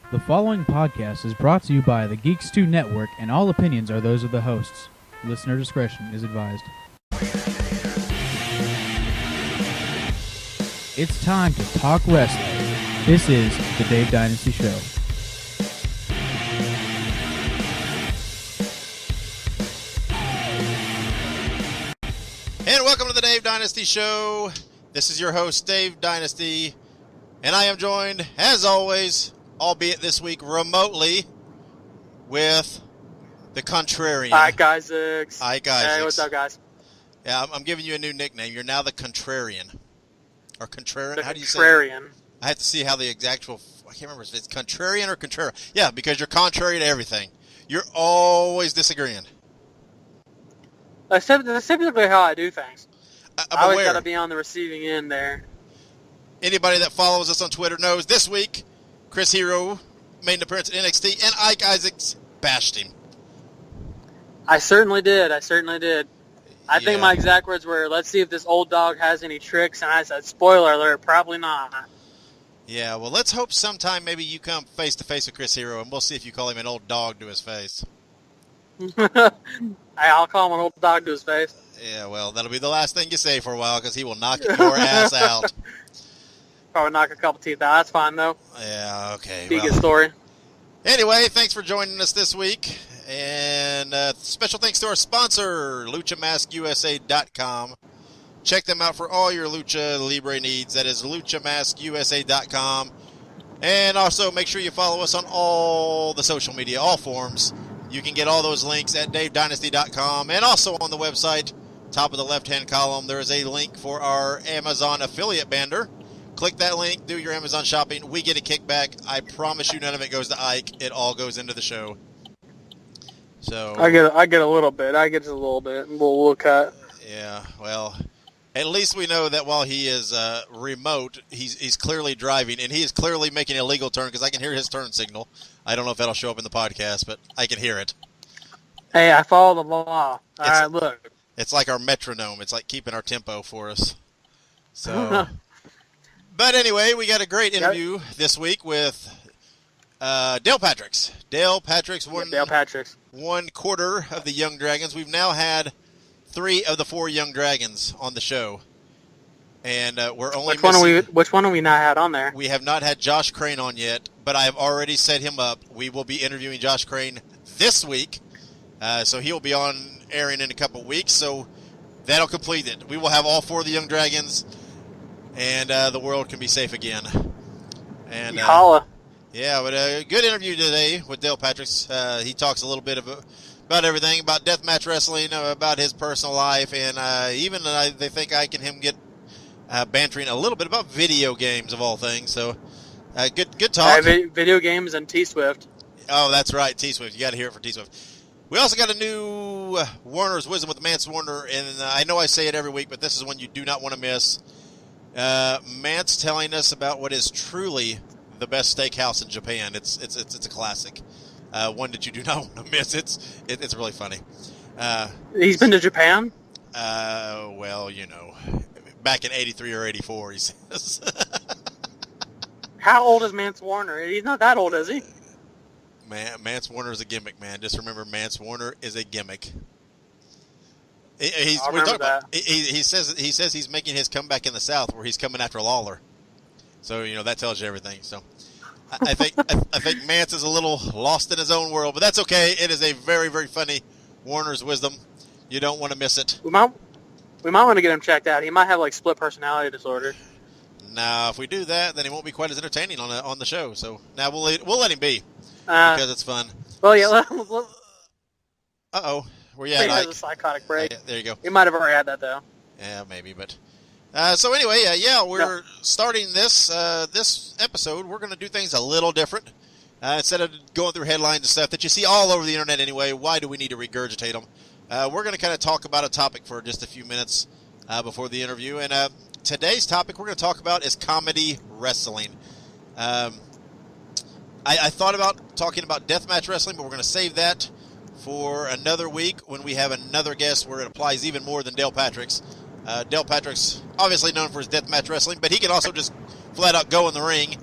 The following podcast is brought to you by the Geeks 2 Network, and all opinions are those of the hosts. Listener discretion is advised. It's time to talk wrestling. This is the Dave Dynasty Show. And welcome to the Dave Dynasty Show. This is your host, Dave Dynasty, and I am joined, as always, albeit this week remotely, with the contrarian. Ike Isaacs. Ike Isaacs. Hey, what's up, guys? Yeah, I'm giving you a new nickname. You're now the contrarian. Or contrarian? The How do you say contrarian. it? I have to see how the actual, I can't remember if it's contrarian or contrarian. Yeah, because you're contrary to everything. You're always disagreeing. That's typically how I do things. I'm I always aware. got to be on the receiving end there. Anybody that follows us on Twitter knows this week, Chris Hero made an appearance at NXT, and Ike Isaacs bashed him. I certainly did. I think Yeah. my exact words were, let's see if this old dog has any tricks. And I said, spoiler alert, probably not. Yeah, well, let's hope sometime maybe you come face-to-face with Chris Hero, and we'll see if you call him an old dog to his face. I'll call him an old dog to his face. Yeah, well, that'll be the last thing you say for a while, because he will knock your ass out. Probably knock a couple teeth out. That's fine, though. Yeah, okay. Be a Well, good story. anyway, thanks for joining us this week. And special thanks to our sponsor, LuchaMaskUSA.com. Check them out for all your Lucha Libre needs. That is LuchaMaskUSA.com. And also make sure you follow us on all the social media, all forms. You can get all those links at DaveDynasty.com. And also on the website, top of the left-hand column, there is a link for our Amazon affiliate banner. Click that link, do your Amazon shopping. We get a kickback. I promise you none of it goes to Ike. It all goes into the show. So I get a little bit. I get just a little bit. We'll cut. yeah, well, at least we know that while he is remote, he's clearly driving, and he is clearly making a legal turn because I can hear his turn signal. I don't know if that'll show up in the podcast, but I can hear it. Hey, I follow the law. All right, look. It's like our metronome. It's like keeping our tempo for us. So, but anyway, we got a great interview this week with Dale Patricks. Dale Patricks one quarter of the Young Dragons. We've now had 3 of the 4 Young Dragons on the show, and we're only Which one have we not had on there? We have not had Josh Crane on yet, but I have already set him up. We will be interviewing Josh Crane this week, so he'll be on airing in a couple weeks. So that'll complete it. We will have all 4 of the Young Dragons, and the world can be safe again. And Holla. yeah, but a good interview today with Dale Patricks. He talks a little bit about everything, about deathmatch wrestling, about his personal life, and even they think Ike and him get bantering a little bit about video games of all things. So good talk. Video games and T-Swift. Oh, that's right, T-Swift. You got to hear it for T-Swift. We also got a new Warner's Wisdom with Mance Warner, and I know I say it every week, but this is one you do not want to miss. Mance telling us about what is truly the best steakhouse in Japan. It's a classic, one that you do not want to miss. It's really funny. He's been to Japan? Well, back in '83 or '84, he says. How old is Mance Warner? He's not that old, is he? Mance Warner is a gimmick, man. Just remember, Mance Warner is a gimmick. I'll remember that. He says he's making his comeback in the South, where he's coming after Lawler. So that tells you everything. So I think Mance is a little lost in his own world, but that's okay. It is a very, very funny Warner's Wisdom. You don't want to miss it. We might want to get him checked out. He might have split personality disorder. Now, if we do that, then he won't be quite as entertaining on the show. So now we'll let him be because it's fun. Well, yeah. Uh-oh. Where you He at, has Ike? a psychotic break. Yeah, there you go. He might have already had that, though. Yeah, maybe, but so anyway, we're starting this episode. We're going to do things a little different. Instead of going through headlines and stuff that you see all over the internet anyway, why do we need to regurgitate them? We're going to kind of talk about a topic for just a few minutes before the interview. And today's topic we're going to talk about is comedy wrestling. I thought about talking about deathmatch wrestling, but we're going to save that for another week when we have another guest where it applies even more than Dale Patricks. Dale Patricks, obviously known for his deathmatch wrestling, but he can also just flat out go in the ring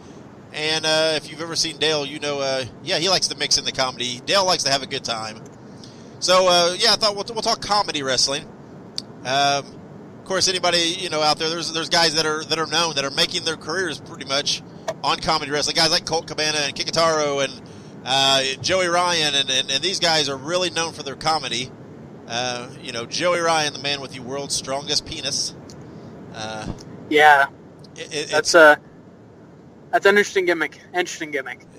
And if you've ever seen Dale, you know, yeah, he likes to mix in the comedy. Dale likes to have a good time. So, yeah, I thought we'll talk comedy wrestling. Of course, anybody, you know, out there, there's guys that are known, that are making their careers pretty much on comedy wrestling. Guys like Colt Cabana and Kikutaro and Joey Ryan, and these guys are really known for their comedy. You know, Joey Ryan, the man with the world's strongest penis. Yeah. That's an interesting gimmick.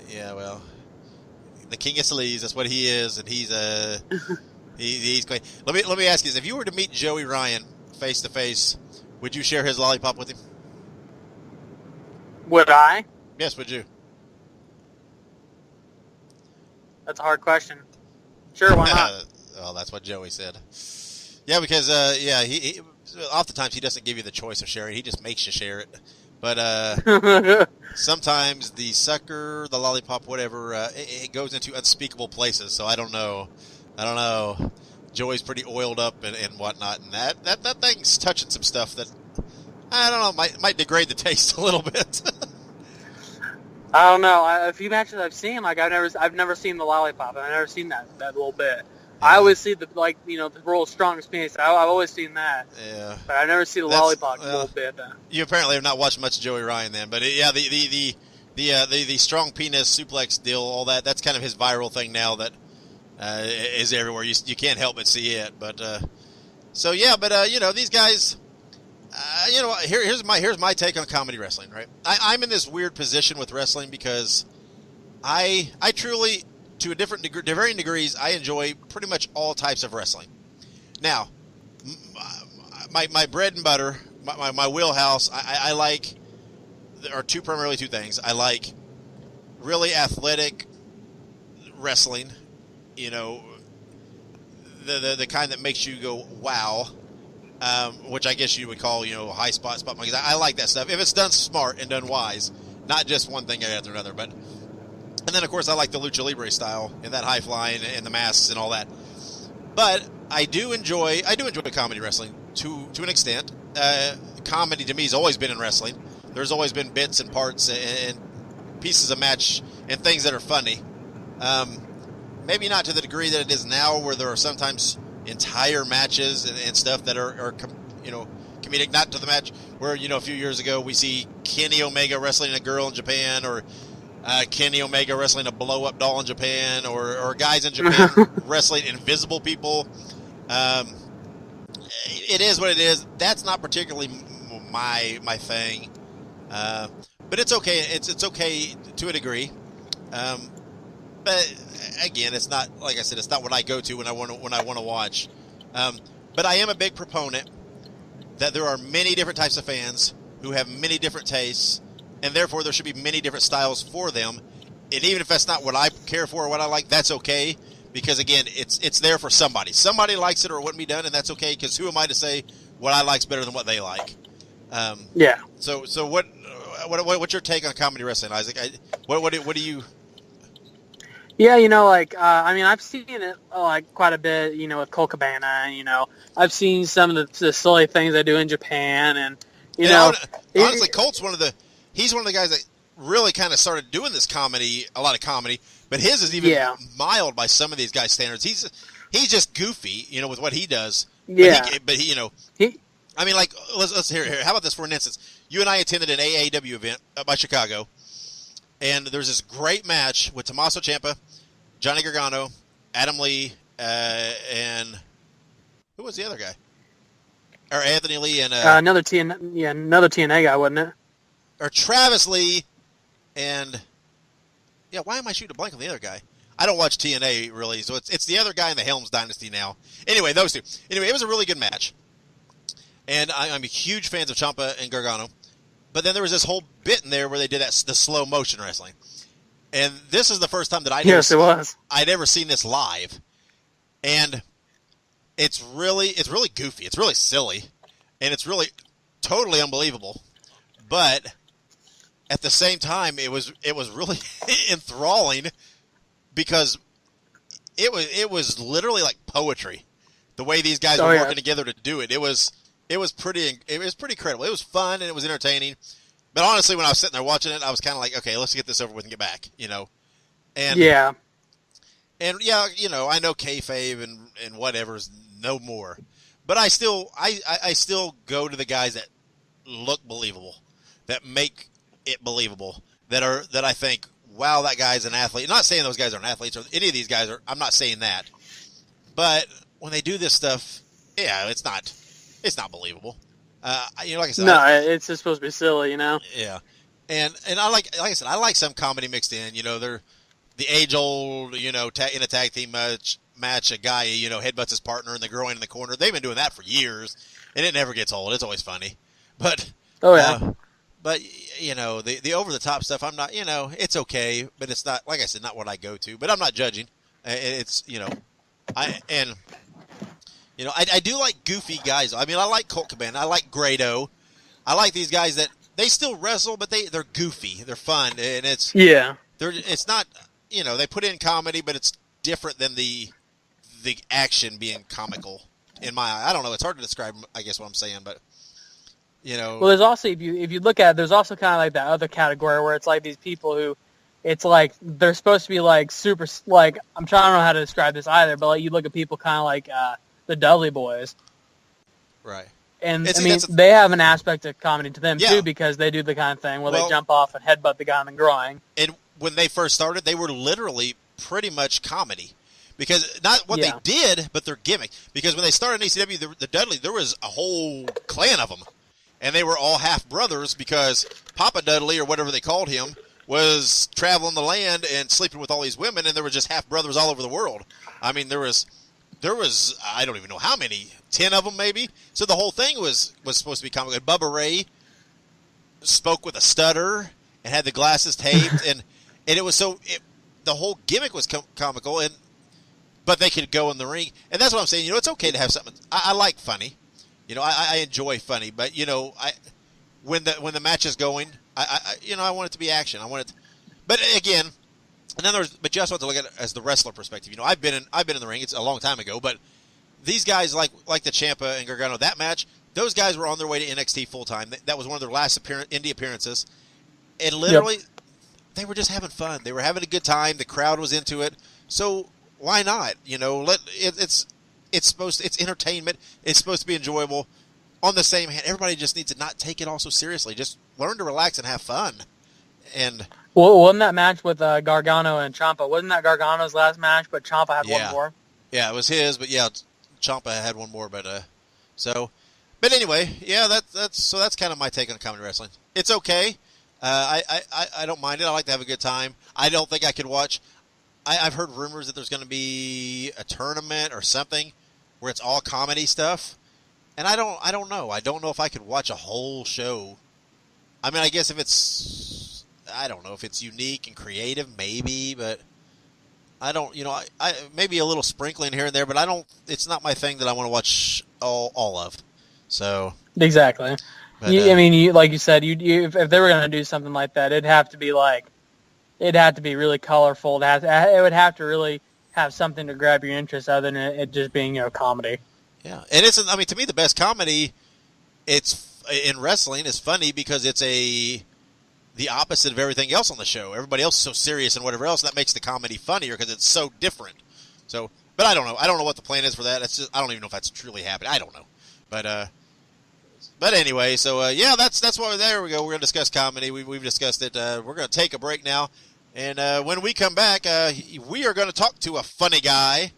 Yeah, well, the King of Sleaze, that's what he is, and he's he's great. Let me ask you this: if you were to meet Joey Ryan face to face, would you share his lollipop with him? Would I? Yes, would you? That's a hard question. Sure, why not? Well, that's what Joey said. Yeah, because yeah, he oftentimes he doesn't give you the choice of sharing; he just makes you share it. But sometimes the sucker, the lollipop, whatever, it goes into unspeakable places. So I don't know. Joey's pretty oiled up and whatnot, and that thing's touching some stuff that I don't know might degrade the taste a little bit. I don't know. A few matches I've seen, like I've never seen the lollipop. I've never seen that little bit. Yeah. I always see the the world's strongest penis. I've always seen that. Yeah. But I've never seen the lollipop little bit. You apparently have not watched much Joey Ryan then, but yeah, the strong penis suplex deal, all that's kind of his viral thing now that is everywhere. You can't help but see it. But so yeah, but you know, these guys. You know, here's my take on comedy wrestling. Right, I'm in this weird position with wrestling because I truly, to varying degrees, I enjoy pretty much all types of wrestling. Now, my bread and butter, my wheelhouse, I like, there are primarily two things. I like really athletic wrestling, you know, the kind that makes you go wow. Which I guess you would call, you know, high spot monkeys. I like that stuff if it's done smart and done wise, not just one thing after another. But and then of course I like the lucha libre style and that high flying and the masks and all that. But I do enjoy comedy wrestling to an extent. Comedy to me has always been in wrestling. There's always been bits and parts and pieces of match and things that are funny. Maybe not to the degree that it is now, where there are sometimes entire matches and stuff that are you know, comedic. Not to the match where, you know, a few years ago we see Kenny Omega wrestling a girl in Japan, or Kenny Omega wrestling a blow-up doll in Japan, or guys in Japan wrestling invisible people. It is what it is. That's not particularly my thing, but it's okay. It's okay to a degree. But again, it's not, like I said, it's not what I go to when I want to watch. But I am a big proponent that there are many different types of fans who have many different tastes, and therefore there should be many different styles for them. And even if that's not what I care for or what I like, that's okay, because again, it's there for somebody. Somebody likes it or it wouldn't be done, and that's okay, because who am I to say what I like's better than what they like? Yeah. So what's your take on comedy wrestling, Isaac? What do you? Yeah, you know, like, I mean, I've seen it, like, quite a bit, you know, with Colt Cabana, and, you know, I've seen some of the silly things they do in Japan, and, you know. Honestly, Colt's he's one of the guys that really kind of started doing this comedy, a lot of comedy, but his is even mild by some of these guys' standards. He's just goofy, you know, with what he does. Yeah. But he, you know, I mean, like, let's hear here. How about this for an instance? You and I attended an AAW event up by Chicago. And there's this great match with Tommaso Ciampa, Johnny Gargano, Adam Lee, and who was the other guy? Or Anthony Lee and another TNA guy, wasn't it? Or Travis Lee and why am I shooting a blank on the other guy? I don't watch TNA really, so it's the other guy in the Helms Dynasty now. Anyway, those two. Anyway, it was a really good match, and I'm a huge fan of Ciampa and Gargano. But then there was this whole bit in there where they did the slow motion wrestling, and this is the first time that I'd ever seen this live, and it's really goofy, it's really silly, and it's really totally unbelievable. But at the same time, it was really enthralling, because it was literally like poetry, the way these guys were working together to do it. It was pretty incredible. It was fun and it was entertaining, But honestly, when I was sitting there watching it, I was kind of like, okay, let's get this over with and get back, And Yeah. And yeah, I know kayfabe and whatever's no more, but I still go to the guys that look believable, that make it believable, that I think, wow, that guy's an athlete. I'm not saying those guys aren't athletes or any of these guys are. I'm not saying that, but when they do this stuff, yeah, it's not believable. Like I said, No, it's just supposed to be silly, Yeah, and I like I said, I like some comedy mixed in. They're the age-old, in a tag team match, a guy, headbutts his partner in the groin in the corner. They've been doing that for years, and it never gets old. It's always funny. But, Oh, yeah. The over-the-top stuff, I'm not, it's okay, but it's not, like I said, not what I go to. But I'm not judging. It's, I do like goofy guys. I mean, I like Colt Cabana. I like Grado. I like these guys that, they still wrestle, but they're goofy. They're fun, and it's not, they put in comedy, but it's different than the action being comical in my eye. I don't know. It's hard to describe, I guess, what I'm saying, but, Well, there's also, if you look at it, there's also kind of like that other category where it's like these people who, it's like they're supposed to be like super, like, I don't know how to describe this either, but like you look at people kind of like the Dudley Boys. Right. And, they have an aspect of comedy to them, Yeah. too, because they do the kind of thing where they jump off and headbutt the guy in the groin. And when they first started, they were literally pretty much comedy. Because not what they did, but their gimmick. Because when they started in ECW, the Dudley, there was a whole clan of them. And they were all half-brothers because Papa Dudley, or whatever they called him, was traveling the land and sleeping with all these women, and there were just half-brothers all over the world. I mean, there was I don't even know how many, 10 of them maybe. So the whole thing was supposed to be comical. And Bubba Ray spoke with a stutter and had the glasses taped, and it was the whole gimmick was comical, but they could go in the ring, and that's what I'm saying. It's okay to have something. I like funny, I enjoy funny, but when the match is going, I want it to be action. I want it, but again. And then but you also have to look at it as the wrestler perspective. I've been in the ring. It's a long time ago, but these guys like the Ciampa and Gargano, that match, those guys were on their way to NXT full time. That was one of their last indie appearances, and literally, they were just having fun. They were having a good time. The crowd was into it. So why not? It's entertainment. It's supposed to be enjoyable. On the same hand, everybody just needs to not take it all so seriously. Just learn to relax and have fun. And well, wasn't that match with Gargano and Ciampa? Wasn't that Gargano's last match? But Ciampa had one more. Yeah, it was his. But yeah, Ciampa had one more. But but anyway, yeah, that's kind of my take on comedy wrestling. It's okay. I don't mind it. I like to have a good time. I don't think I could watch. I've heard rumors that there's going to be a tournament or something where it's all comedy stuff, and I don't know. I don't know if I could watch a whole show. I mean, I guess if it's. I don't know if it's unique and creative, maybe, but I don't, I maybe a little sprinkling here and there, but it's not my thing that I want to watch all of. So exactly. But, like you said, if they were going to do something like that, it'd have to be really colorful. It would have to really have something to grab your interest other than it just being, comedy. Yeah. And to me, the best comedy in wrestling is funny because it's the opposite of everything else on the show. Everybody else is so serious and whatever else. That makes the comedy funnier because it's so different. So, but I don't know. I don't know what the plan is for that. It's just, I don't even know if that's truly happening. I don't know. But anyway, so yeah, that's why there we go. We're going to discuss comedy. We've discussed it. We're going to take a break now. And when we come back, we are going to talk to a funny guy,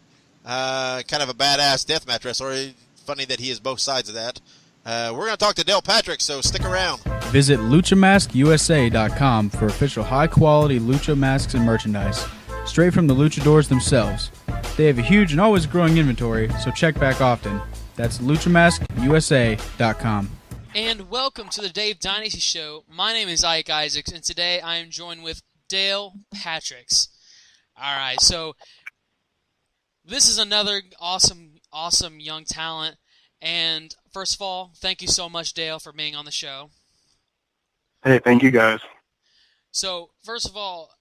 kind of a badass deathmatch wrestler. Funny that he is both sides of that. We're going to talk to Dale Patrick, so stick around. Visit LuchaMaskUSA.com for official high-quality Lucha masks and merchandise, straight from the luchadors themselves. They have a huge and always growing inventory, so check back often. That's LuchaMaskUSA.com. And welcome to the Dave Dynasty Show. My name is Ike Isaacs, and today I am joined with Dale Patricks. All right, so this is another awesome young talent. And first of all, thank you so much, Dale, for being on the show. Hey, thank you, guys. So, first of all,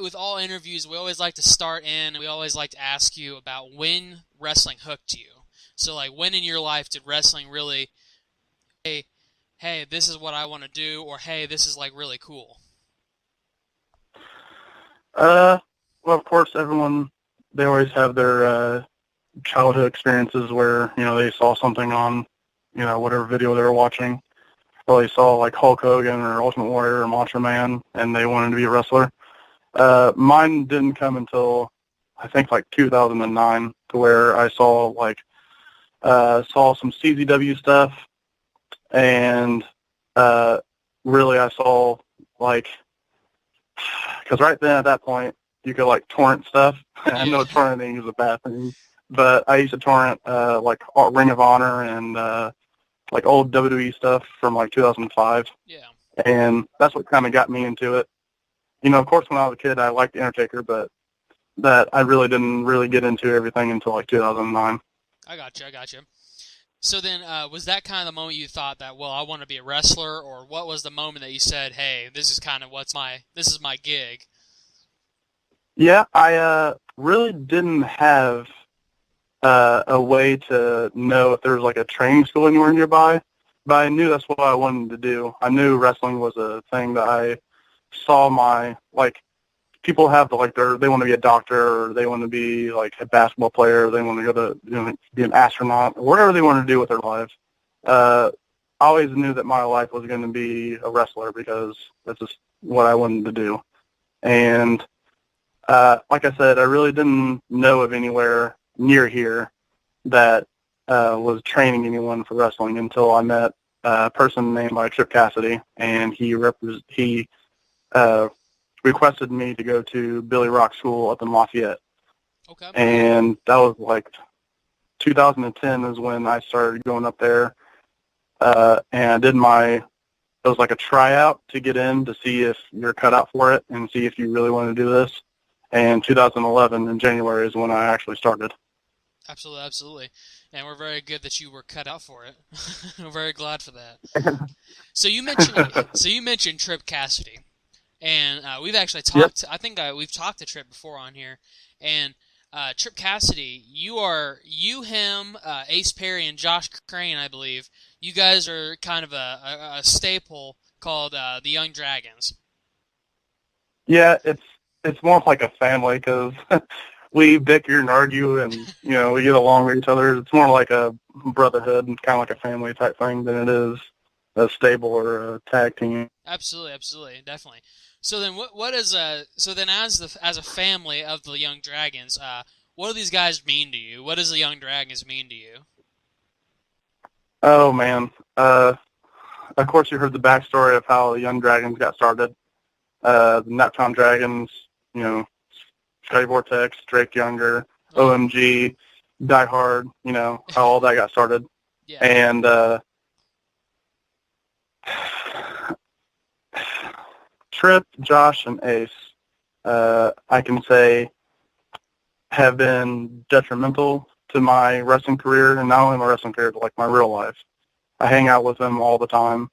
with all interviews, we always like to start in, we always like to ask you about when wrestling hooked you. So, like, when in your life did wrestling really, hey, hey, this is what I want to do, or hey, this is like really cool? Well, of course, they always have their childhood experiences where, they saw something on, whatever video they were watching. Or they saw like Hulk Hogan or Ultimate Warrior or Macho Man, and they wanted to be a wrestler. Mine didn't come until, I think, like 2009, to where I saw some CZW stuff, and really I saw, because right then at that point, you could torrent stuff. I know torrenting is a bad thing, but I used to torrent Ring of Honor and old WWE stuff from 2005. Yeah. And that's what kind of got me into it. Of course, when I was a kid, I liked The Undertaker, but that I really didn't really get into everything until 2009. I got you. So then, was that kind of the moment you thought that, well, I want to be a wrestler, or what was the moment that you said, hey, this is kind of this is my gig? Yeah, I really didn't have a way to know if there was a training school anywhere nearby, but I knew that's what I wanted to do. I knew wrestling was a thing that I saw people have they want to be a doctor, or they want to be a basketball player, or they want to go to be an astronaut, or whatever they want to do with their lives. I always knew that my life was going to be a wrestler because that's just what I wanted to do. And like I said, I really didn't know of anywhere near here that was training anyone for wrestling until I met a person named Trip Cassidy, and he requested me to go to Billy Rock School up in Lafayette. Okay. And that was 2010 is when I started going up there, and I did it was a tryout to get in to see if you're cut out for it and see if you really want to do this. And 2011 in January is when I actually started. Absolutely. And we're very good that you were cut out for it. We're very glad for that. So you mentioned Trip Cassidy, and we've actually talked. Yep. I think we've talked to Trip before on here, and Trip Cassidy, him, Ace Perry, and Josh Crane, I believe. You guys are kind of a staple called the Young Dragons. Yeah, it's more like a family because we bicker and argue, and we get along with each other. It's more like a brotherhood and kind of like a family type thing than it is a stable or a tag team. Absolutely, definitely. So then, what is as a family of the Young Dragons, what do these guys mean to you? What does the Young Dragons mean to you? Oh man, of course you heard the backstory of how the Young Dragons got started. The Naptown Dragons, Scotty Vortex, Drake Younger, OMG, Die Hard, how all that got started. Yeah. And Trip, Josh, and Ace, I can say, have been detrimental to my wrestling career, and not only my wrestling career, but my real life. I hang out with them all the time.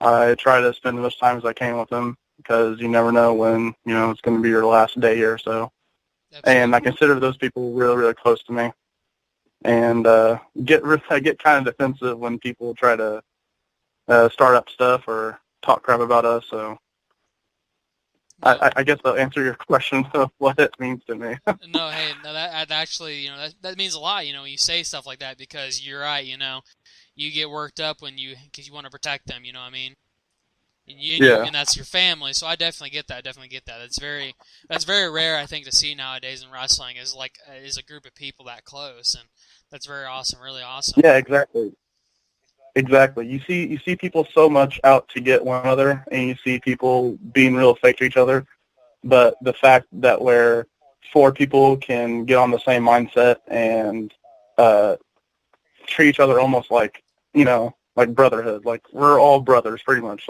I try to spend as much time as I can with them because you never know when, it's going to be your last day here. So, absolutely. And I consider those people really, really close to me. And I get kind of defensive when people try to start up stuff or talk crap about us. So I guess I'll answer your question of what it means to me. That actually, that means a lot, when you say stuff like that, because you're right, you get worked up because you want to protect them, you know what I mean? And that's your family, so I definitely get that. That's very rare, I think, to see nowadays in wrestling is a group of people that close, and that's very awesome, really awesome. Yeah, exactly. You see people so much out to get one another, and you see people being real fake to each other. But the fact that where four people can get on the same mindset and treat each other almost like brotherhood, we're all brothers pretty much.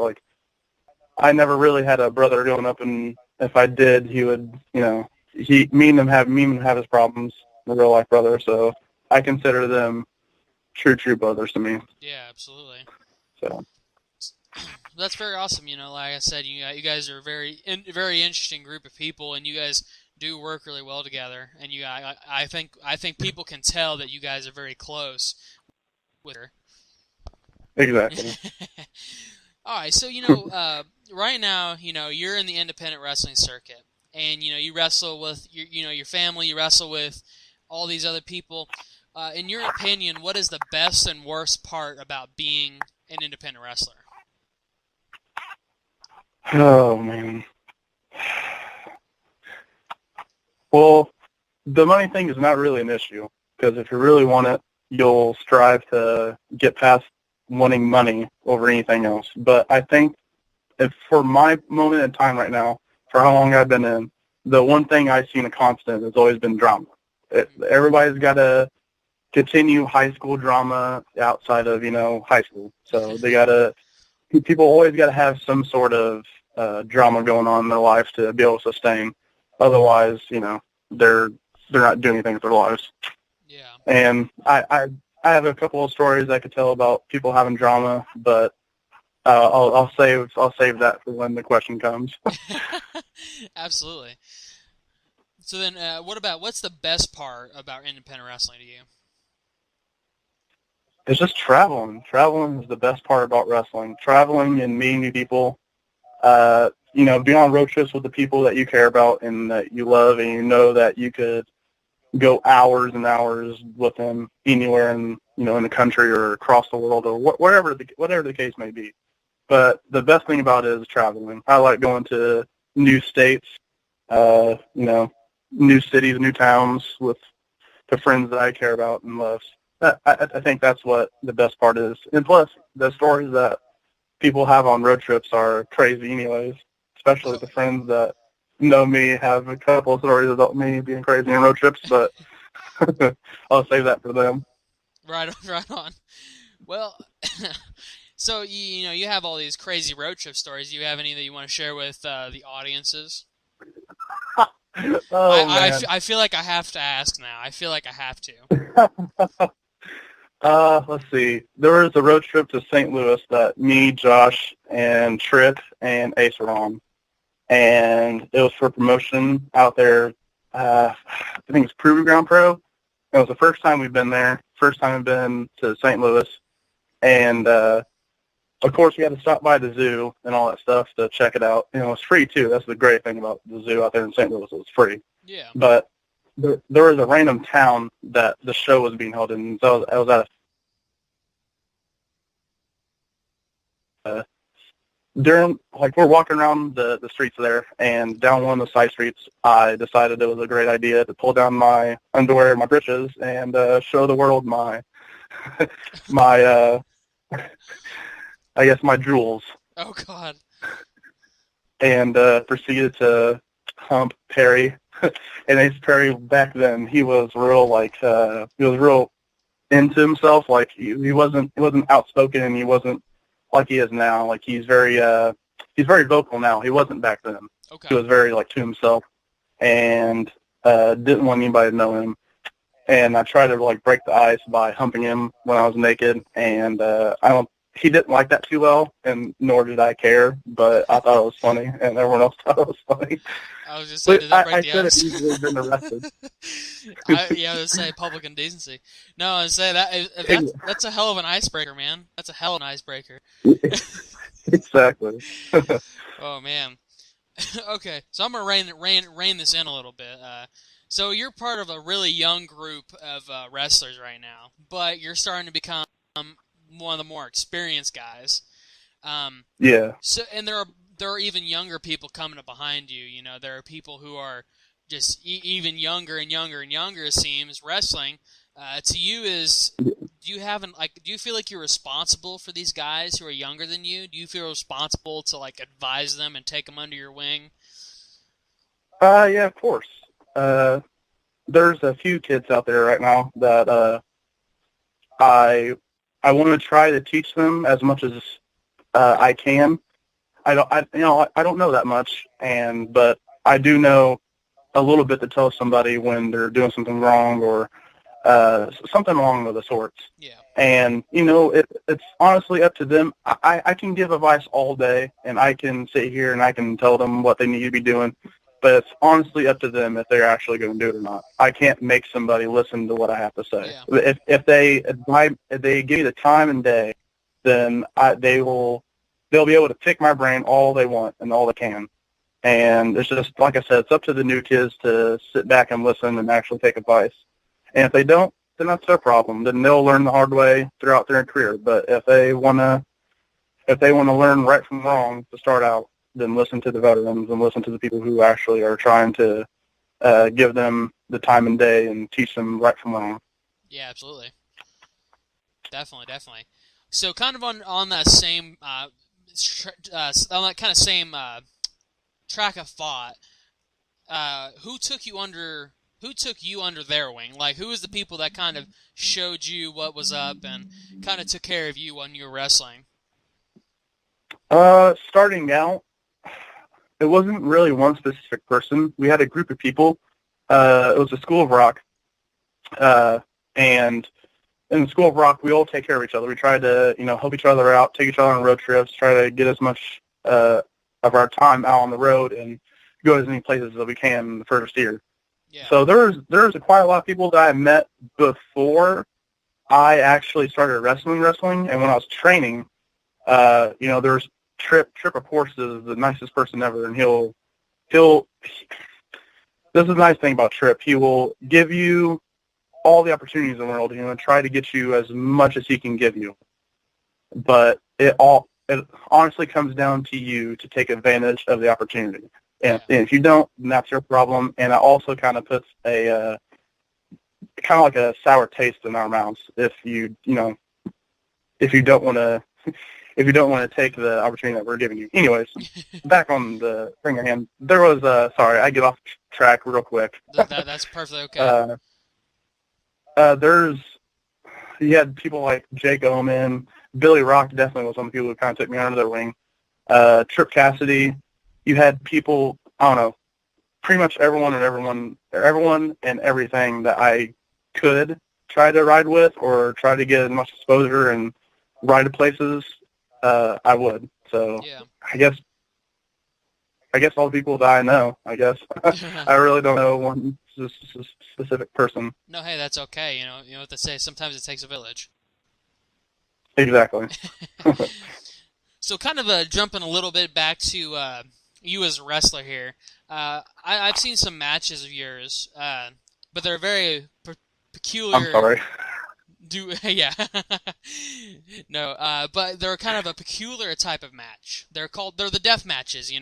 I never really had a brother growing up, and if I did, he would, me and him have his problems, the real life brother. So I consider them true brothers to me. Yeah, absolutely. So that's very awesome. Like I said, you guys are a very interesting group of people, and you guys do work really well together. And I think people can tell that you guys are very close with her. Exactly. All right, so right now, you're in the independent wrestling circuit, and you wrestle with your family, you wrestle with all these other people. In your opinion, what is the best and worst part about being an independent wrestler? Oh man. Well, the money thing is not really an issue, because if you really want it, you'll strive to get past wanting money over anything else. But I think if for my moment in time right now, for how long I've been in, the one thing I've seen a constant has always been drama. Everybody's got to continue high school drama outside of, high school. So people always got to have some sort of drama going on in their life to be able to sustain. Otherwise, they're not doing anything with their lives. Yeah. And I have a couple of stories I could tell about people having drama, but I'll save that for when the question comes. Absolutely. So then, what's the best part about independent wrestling to you? It's just traveling. Traveling is the best part about wrestling. Traveling and meeting new people. Being on road trips with the people that you care about and that you love, and you know that you could go hours and hours with them anywhere in the country or across the world or whatever the case may be. But the best thing about it is traveling. I like going to new states, new cities, new towns with the friends that I care about and love. I think that's what the best part is. And plus, the stories that people have on road trips are crazy anyways, especially the friends that know me have a couple of stories about me being crazy on road trips, but I'll save that for them. Right on. Well, so you have all these crazy road trip stories. Do you have any that you want to share with the audiences? Man. I feel like I have to ask now. I feel like I have to. Let's see. There was a road trip to St. Louis that me, Josh, and Tripp and Ace were on. And it was for promotion out there. I think it's Proving Ground Pro. It was the first time we've been there. First time we've been to St. Louis. And, of course, we had to stop by the zoo and all that stuff to check it out. It's free, too. That's the great thing about the zoo out there in St. Louis. It was free. Yeah. But there was a random town that the show was being held in. So I was at we're walking around the streets there, and down one of the side streets, I decided it was a great idea to pull down my underwear and my britches and show the world my I guess my jewels. Oh God. And proceeded to hump Perry. And Ace Perry back then, he was real into himself. Like he wasn't outspoken, and he wasn't like he is now. Like he's very vocal now. He wasn't back then. Okay. He was very to himself, and didn't want anybody to know him. And I tried to break the ice by humping him when I was naked, and he didn't like that too well, and nor did I care. But I thought it was funny, and everyone else thought it was funny. I was just saying, did that break the ice? I could have easily been arrested. I was say public indecency. No, I was say that's a hell of an icebreaker, man. That's a hell of an icebreaker. Exactly. Oh man. Okay, so I'm gonna rein this in a little bit. So you're part of a really young group of wrestlers right now, but you're starting to become one of the more experienced guys. Yeah. So, and there are even younger people coming up behind you. There are people who are just even younger and younger and younger. It seems wrestling to you is. Do you feel like you're responsible for these guys who are younger than you? Do you feel responsible to advise them and take them under your wing? Yeah, of course. There's a few kids out there right now that I want to try to teach them as much as I can. I don't know that much, but I do know a little bit to tell somebody when they're doing something wrong or something along those sorts. Yeah. And it's honestly up to them. I can give advice all day, and I can sit here and I can tell them what they need to be doing. But it's honestly up to them if they're actually going to do it or not. I can't make somebody listen to what I have to say. Yeah. If they give me the time and day then they'll be able to pick my brain all they want and all they can. And it's just, like I said, it's up to the new kids to sit back and listen and actually take advice. And if they don't, then that's their problem. Then they'll learn the hard way throughout their career. But if they want to learn right from wrong to start out, then listen to the veterans and listen to the people who actually are trying to give them the time and day and teach them right from wrong. Yeah, absolutely. Definitely. So kind of on that same on that kind of same track of thought, who took you under their wing? Like, who was the people that kind of showed you what was up and kind of took care of you when you were wrestling? Starting out, it wasn't really one specific person. We had a group of people. It was a School of Rock, and in the School of Rock, we all take care of each other. We try to, help each other out, take each other on road trips, try to get as much of our time out on the road and go as many places as we can in the first year. Yeah. So there's quite a lot of people that I met before I actually started wrestling. And when I was training, there's Trip, of course, is the nicest person ever, and he'll. This is the nice thing about Trip. He will give you all the opportunities in the world, and try to get you as much as he can give you. But it honestly comes down to you to take advantage of the opportunity. And if you don't, then that's your problem. And it also kind of puts a kind of like a sour taste in our mouths if you don't want to. If you don't want to take the opportunity that we're giving you. Anyways, back on the finger hand, there was sorry, I get off track real quick. That's perfectly okay. You had people like Jake Oman, Billy Rock definitely was one of the people who kind of took me under their wing. Trip Cassidy, you had people, I don't know, pretty much everyone and everything that I could try to ride with or try to get as much exposure and ride to places. I would. So yeah. I guess all the people that I know, I guess. I really don't know one specific person. No, hey, that's okay. You know what they say, sometimes it takes a village. Exactly. So kind of jumping a little bit back to you as a wrestler here. I've seen some matches of yours, but they're very peculiar. I'm sorry. Yeah. No, but they're kind of a peculiar type of match. They're the death matches,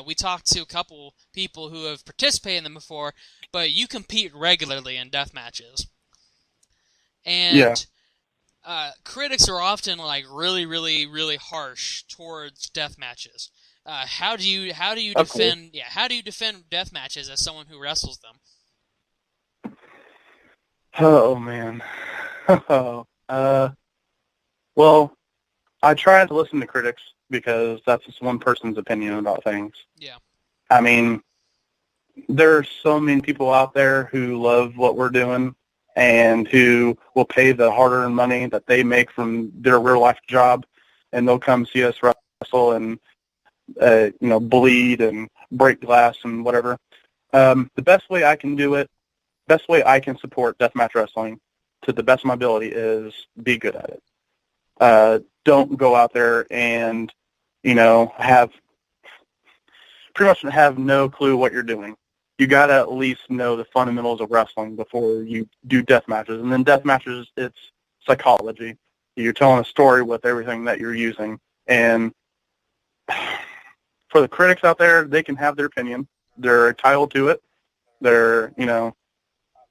We talked to a couple people who have participated in them before, but you compete regularly in death matches. And yeah. Critics are often like really, really, really harsh towards death matches. How do you defend death matches as someone who wrestles them? Oh man. Well, I try not to listen to critics because that's just one person's opinion about things. Yeah. I mean, there's so many people out there who love what we're doing and who will pay the hard-earned money that they make from their real-life job, and they'll come see us wrestle and, bleed and break glass and whatever. The best way I can do it, best way I can support deathmatch wrestling to the best of my ability is be good at it. Don't go out there and, have no clue what you're doing. You got to at least know the fundamentals of wrestling before you do death matches. And then death matches, it's psychology. You're telling a story with everything that you're using. And for the critics out there, they can have their opinion. They're entitled to it. They're,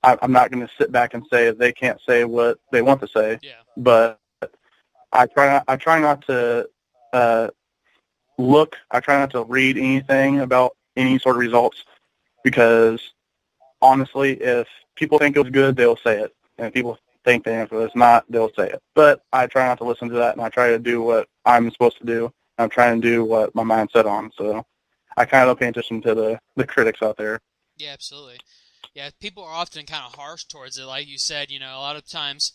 I'm not going to sit back and say they can't say what they want to say. Yeah. But I try not to look. I try not to read anything about any sort of results because, honestly, if people think it was good, they'll say it. And if people think that if it's not, they'll say it. But I try not to listen to that, and I try to do what I'm supposed to do. I'm trying to do what my mind's set on. So I kind of don't pay attention to the critics out there. Yeah, absolutely. Yeah, people are often kind of harsh towards it. Like you said, a lot of times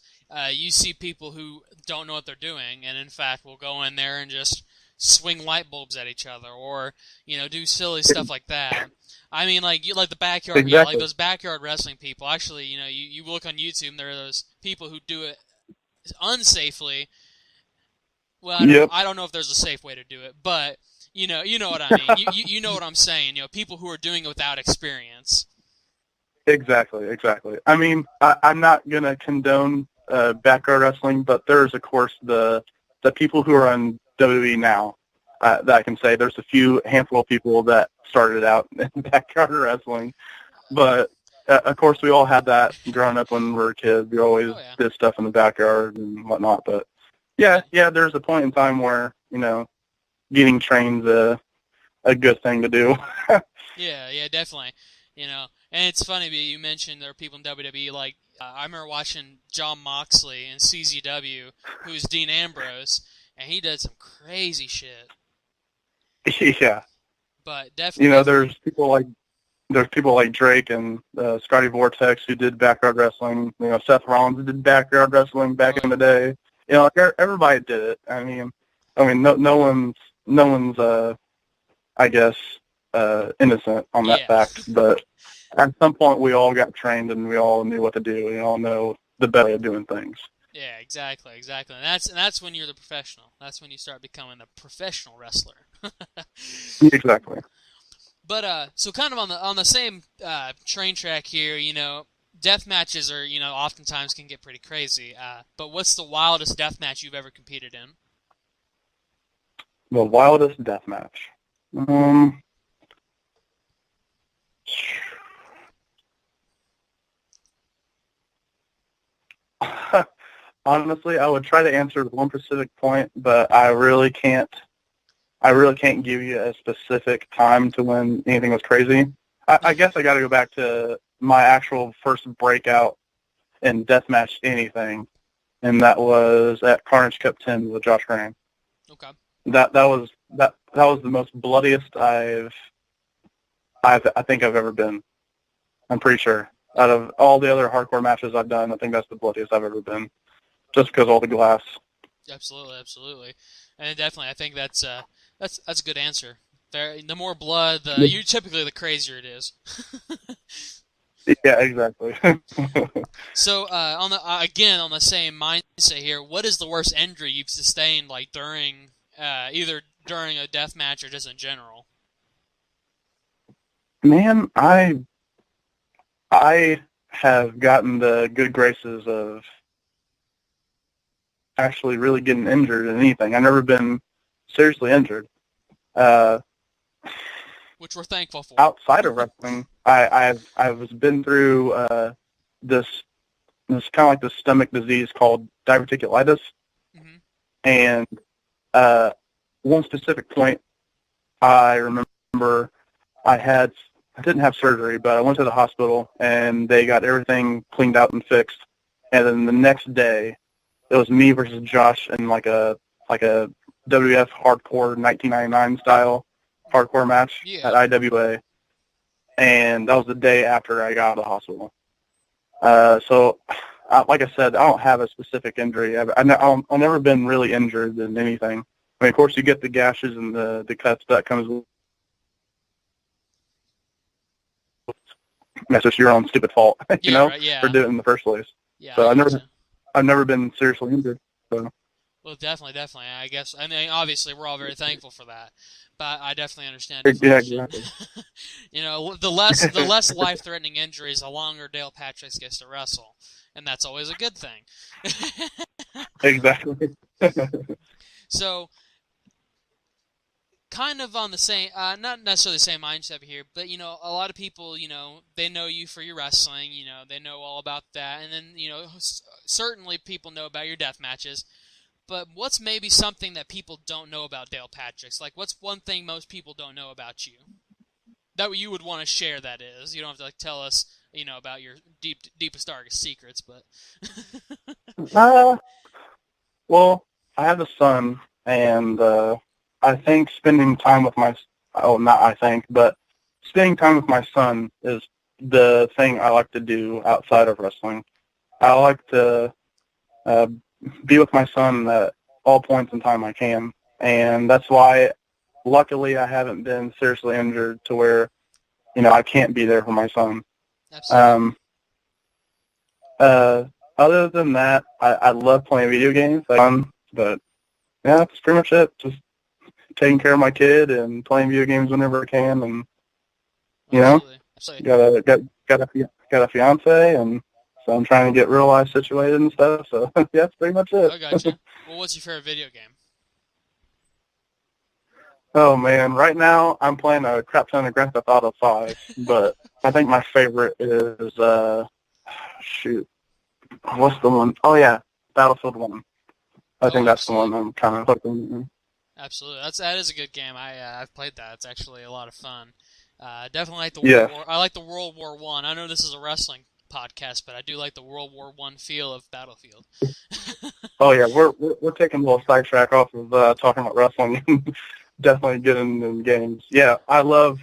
you see people who don't know what they're doing and, in fact, will go in there and just swing light bulbs at each other or, do silly stuff like that. I mean, like the backyard, exactly. Like those backyard wrestling people. Actually, you look on YouTube and there are those people who do it unsafely Well, I don't know if there's a safe way to do it, but you know what I mean. You know what I'm saying. People who are doing it without experience. Exactly. I mean, I'm not gonna condone backyard wrestling, but there's of course the people who are on WWE now that I can say there's a handful of people that started out in backyard wrestling, but of course we all had that growing up when we were kids. We always did stuff in the backyard and whatnot, but yeah, there's a point in time where getting trained's a good thing to do. Yeah, definitely. And it's funny, but you mentioned there are people in WWE, like, I remember watching Jon Moxley in CZW, who was Dean Ambrose, and he did some crazy shit. Yeah. But definitely... there's people like Drake and Scotty Vortex who did backyard wrestling. Seth Rollins did backyard wrestling back in the day. Everybody did it. I mean, no one's I guess, innocent on that fact, but at some point we all got trained and we all knew what to do. We all know the best way of doing things. Yeah, exactly. And that's when you're the professional. That's when you start becoming a professional wrestler. Exactly. But so kind of on the same train track here, death matches are oftentimes can get pretty crazy. But what's the wildest death match you've ever competed in? The wildest death match. Honestly, I would try to answer with one specific point, but I really can't give you a specific time to when anything was crazy. I guess I got to go back to my actual first breakout in deathmatch anything, and that was at Carnage Cup 10 with Josh Graham. Okay. That was the most bloodiest I think I've ever been. I'm pretty sure. Out of all the other hardcore matches I've done, I think that's the bloodiest I've ever been, just because of all the glass. Absolutely, and definitely, I think that's a good answer. The more blood, typically the crazier it is. Yeah, exactly. So, on the same mindset here, what is the worst injury you've sustained, like during either during a death match or just in general? Man, I have gotten the good graces of actually really getting injured in anything. I've never been seriously injured. Which we're thankful for. Outside of wrestling, I've been through this kind of like this stomach disease called diverticulitis. Mm-hmm. And one specific point, I remember I didn't have surgery, but I went to the hospital and they got everything cleaned out and fixed. And then the next day, it was me versus Josh in like a WF hardcore 1999 style hardcore match at IWA. And that was the day after I got out of the hospital. So, like I said, I don't have a specific injury. I've never been really injured in anything. I mean, of course, you get the gashes and the cuts that comes with. That's just your own stupid fault, for doing it in the first place. Yeah. So I've never been seriously injured. So. Well, definitely. I guess. I mean, obviously, we're all very thankful for that. But I definitely understand. Yeah, exactly. The less life-threatening injuries, the longer Dale Patrick gets to wrestle, and that's always a good thing. Exactly. So, kind of on the same, not necessarily the same mindset here, but a lot of people, they know you for your wrestling. They know all about that, and then certainly people know about your death matches. But what's maybe something that people don't know about Dale Patrick's? Like, what's one thing most people don't know about you that you would want to share? That is, you don't have to tell us, about your deepest, darkest secrets. But well, I have a son, and I think spending time with spending time with my son is the thing I like to do outside of wrestling. I like to be with my son at all points in time I can, and that's why, luckily, I haven't been seriously injured to where, I can't be there for my son. Absolutely. Other than that, I love playing video games, but yeah, that's pretty much it. Just taking care of my kid and playing video games whenever I can, and you know, Absolutely. got a fiance, and so I'm trying to get real life situated and stuff. So yeah, that's pretty much it. I gotcha. Well, what's your favorite video game? Oh man, right now I'm playing a crap ton of Grand Theft Auto 5, but I think my favorite is shoot, what's the one? Oh yeah, Battlefield 1. I think that's Absolutely. the one I'm kind of hoping. Absolutely, that is a good game. I've played that. It's actually a lot of fun. Definitely like the Yeah. World War. I like the World War One. I know this is a wrestling podcast, but I do like the World War One feel of Battlefield. Oh yeah, we're taking a little sidetrack off of talking about wrestling. Definitely getting in games. Yeah, I love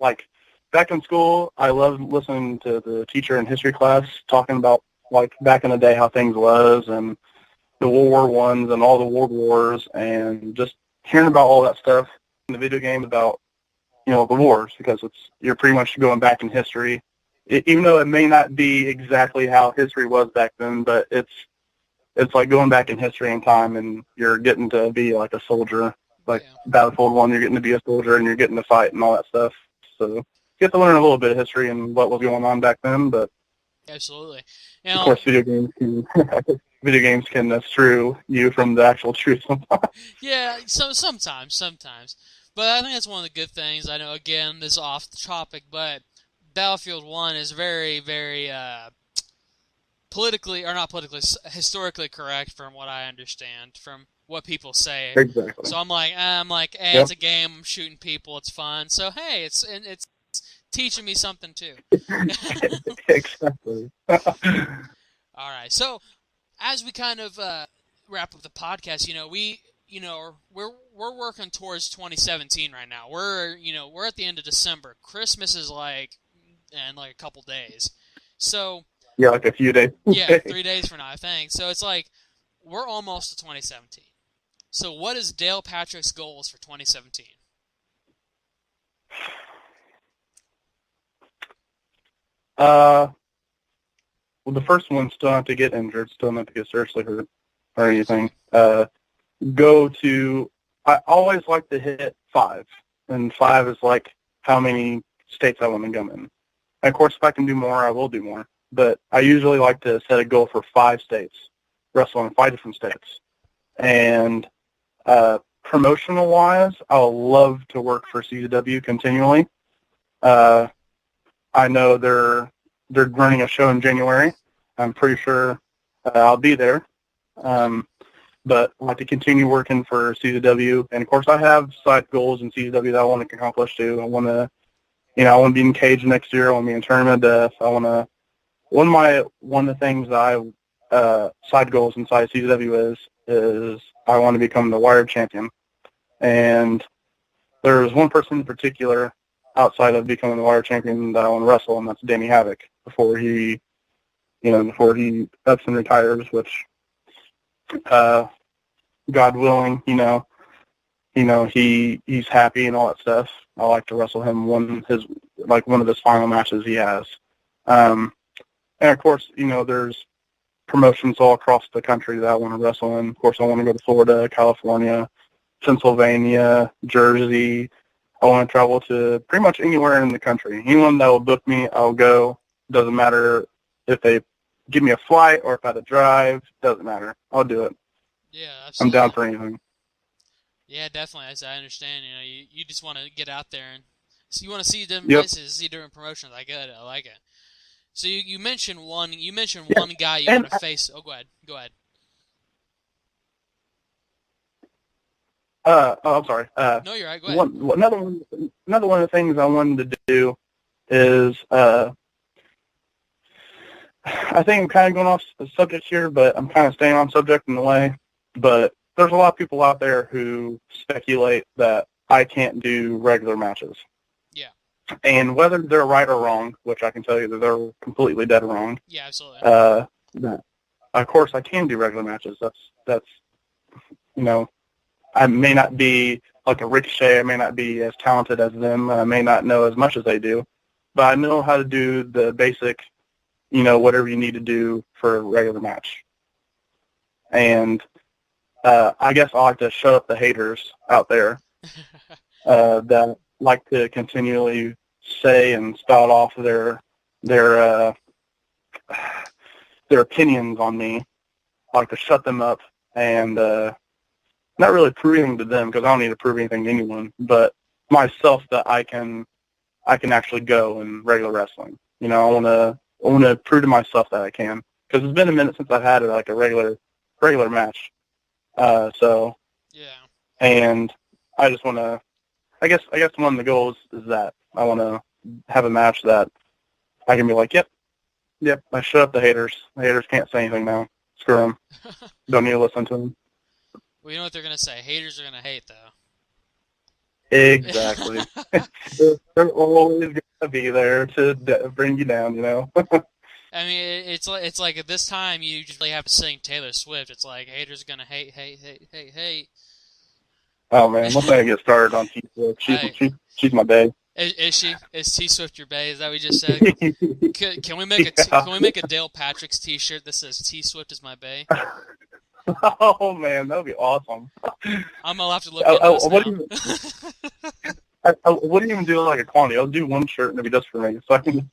like back in school. I loved listening to the teacher in history class talking about like back in the day how things was and the World War Ones and all the world wars and just hearing about all that stuff in the video game about the wars because you're pretty much going back in history, even though it may not be exactly how history was back then, but it's like going back in history and time and you're getting to be like a soldier. Like Battlefield 1, you're getting to be a soldier and you're getting to fight and all that stuff. So you get to learn a little bit of history and what was going on back then. But absolutely, of course, video games can eschew you from the actual truth sometimes. Yeah, sometimes. But I think that's one of the good things. I know again this is off the topic, but Battlefield 1 is very, very historically correct from what I understand from what people say. Exactly. So I'm like, hey, It's a game. I'm shooting people. It's fun. So hey, it's teaching me something too. Exactly. All right. So as we kind of wrap up the podcast, we're working towards 2017 right now. We're at the end of December. Christmas is like in like a couple days. So yeah, like a few days. Yeah, 3 days from now, I think. So it's like we're almost to 2017. So what is Dale Patrick's goals for 2017? Well, the first one, still not to get injured, still not to get seriously hurt or anything. I always like to hit 5, and 5 is like how many states I want to go in. And of course, if I can do more, I will do more. But I usually like to set a goal for 5 states, wrestle in 5 different states. And promotional-wise, I would love to work for CZW continually. I know they're running a show in January. I'm pretty sure I'll be there. But I'd like to continue working for CZW. And, of course, I have side goals in CZW that I want to accomplish, too. I want to be in Cage next year. I want to be in Tournament of Death. One of the things that side goals inside CZW is I want to become the Wired Champion. And there's one person in particular outside of becoming the Wired Champion that I want to wrestle, and that's Danny Havoc before he ups and retires, which, God willing, he's happy and all that stuff. I like to wrestle him one of his final matches he has. And of course, there's promotions all across the country that I want to wrestle in. Of course, I want to go to Florida, California, Pennsylvania, Jersey. I want to travel to pretty much anywhere in the country. Anyone that will book me, I'll go. Doesn't matter if they give me a flight or if I have to drive. Doesn't matter. I'll do it. Yeah, absolutely. I'm down for anything. Yeah, definitely. As I understand, you just want to get out there and so you want to see different places, see different promotions. I get it. I like it. So you mentioned one. You mentioned one guy you want to face. Oh, go ahead. I'm sorry. No, you're right. Go ahead. Another one of the things I wanted to do is I think I'm kind of going off the subject here, but I'm kind of staying on subject in a way. But there's a lot of people out there who speculate that I can't do regular matches. Yeah. And whether they're right or wrong, which I can tell you that they're completely dead wrong. Yeah, absolutely. Of course, I can do regular matches. That's I may not be like a Ricochet. I may not be as talented as them. I may not know as much as they do. But I know how to do the basic, whatever you need to do for a regular match. And I guess I like to shut up the haters out there that like to continually say and spout off their opinions on me. I like to shut them up and not really proving to them, because I don't need to prove anything to anyone, but myself that I can actually go in regular wrestling. You know, I want to prove to myself that I can, because it's been a minute since I've had like a regular match. So yeah, and I just want to. I guess one of the goals is that I want to have a match that I can be like, yep, I shut up the haters. The haters can't say anything now. Screw them. Don't need to listen to them. Well, you know what they're going to say. Haters are going to hate, though. Exactly. They're always going to be there to bring you down, you know? I mean, it's like at this time, you usually have to sing Taylor Swift. It's like, haters are going to hate. Oh, man. Once I get started on T-Swift, she's my bae. Is she? Is T-Swift your bae? Is that what you just said? Can we make a Dale Patrick's T-shirt that says T-Swift is my bae? Oh man, that would be awesome. I'm gonna have to look into this now. I wouldn't even do like a quantity. I'll do one shirt and it'll be just for me. So I can.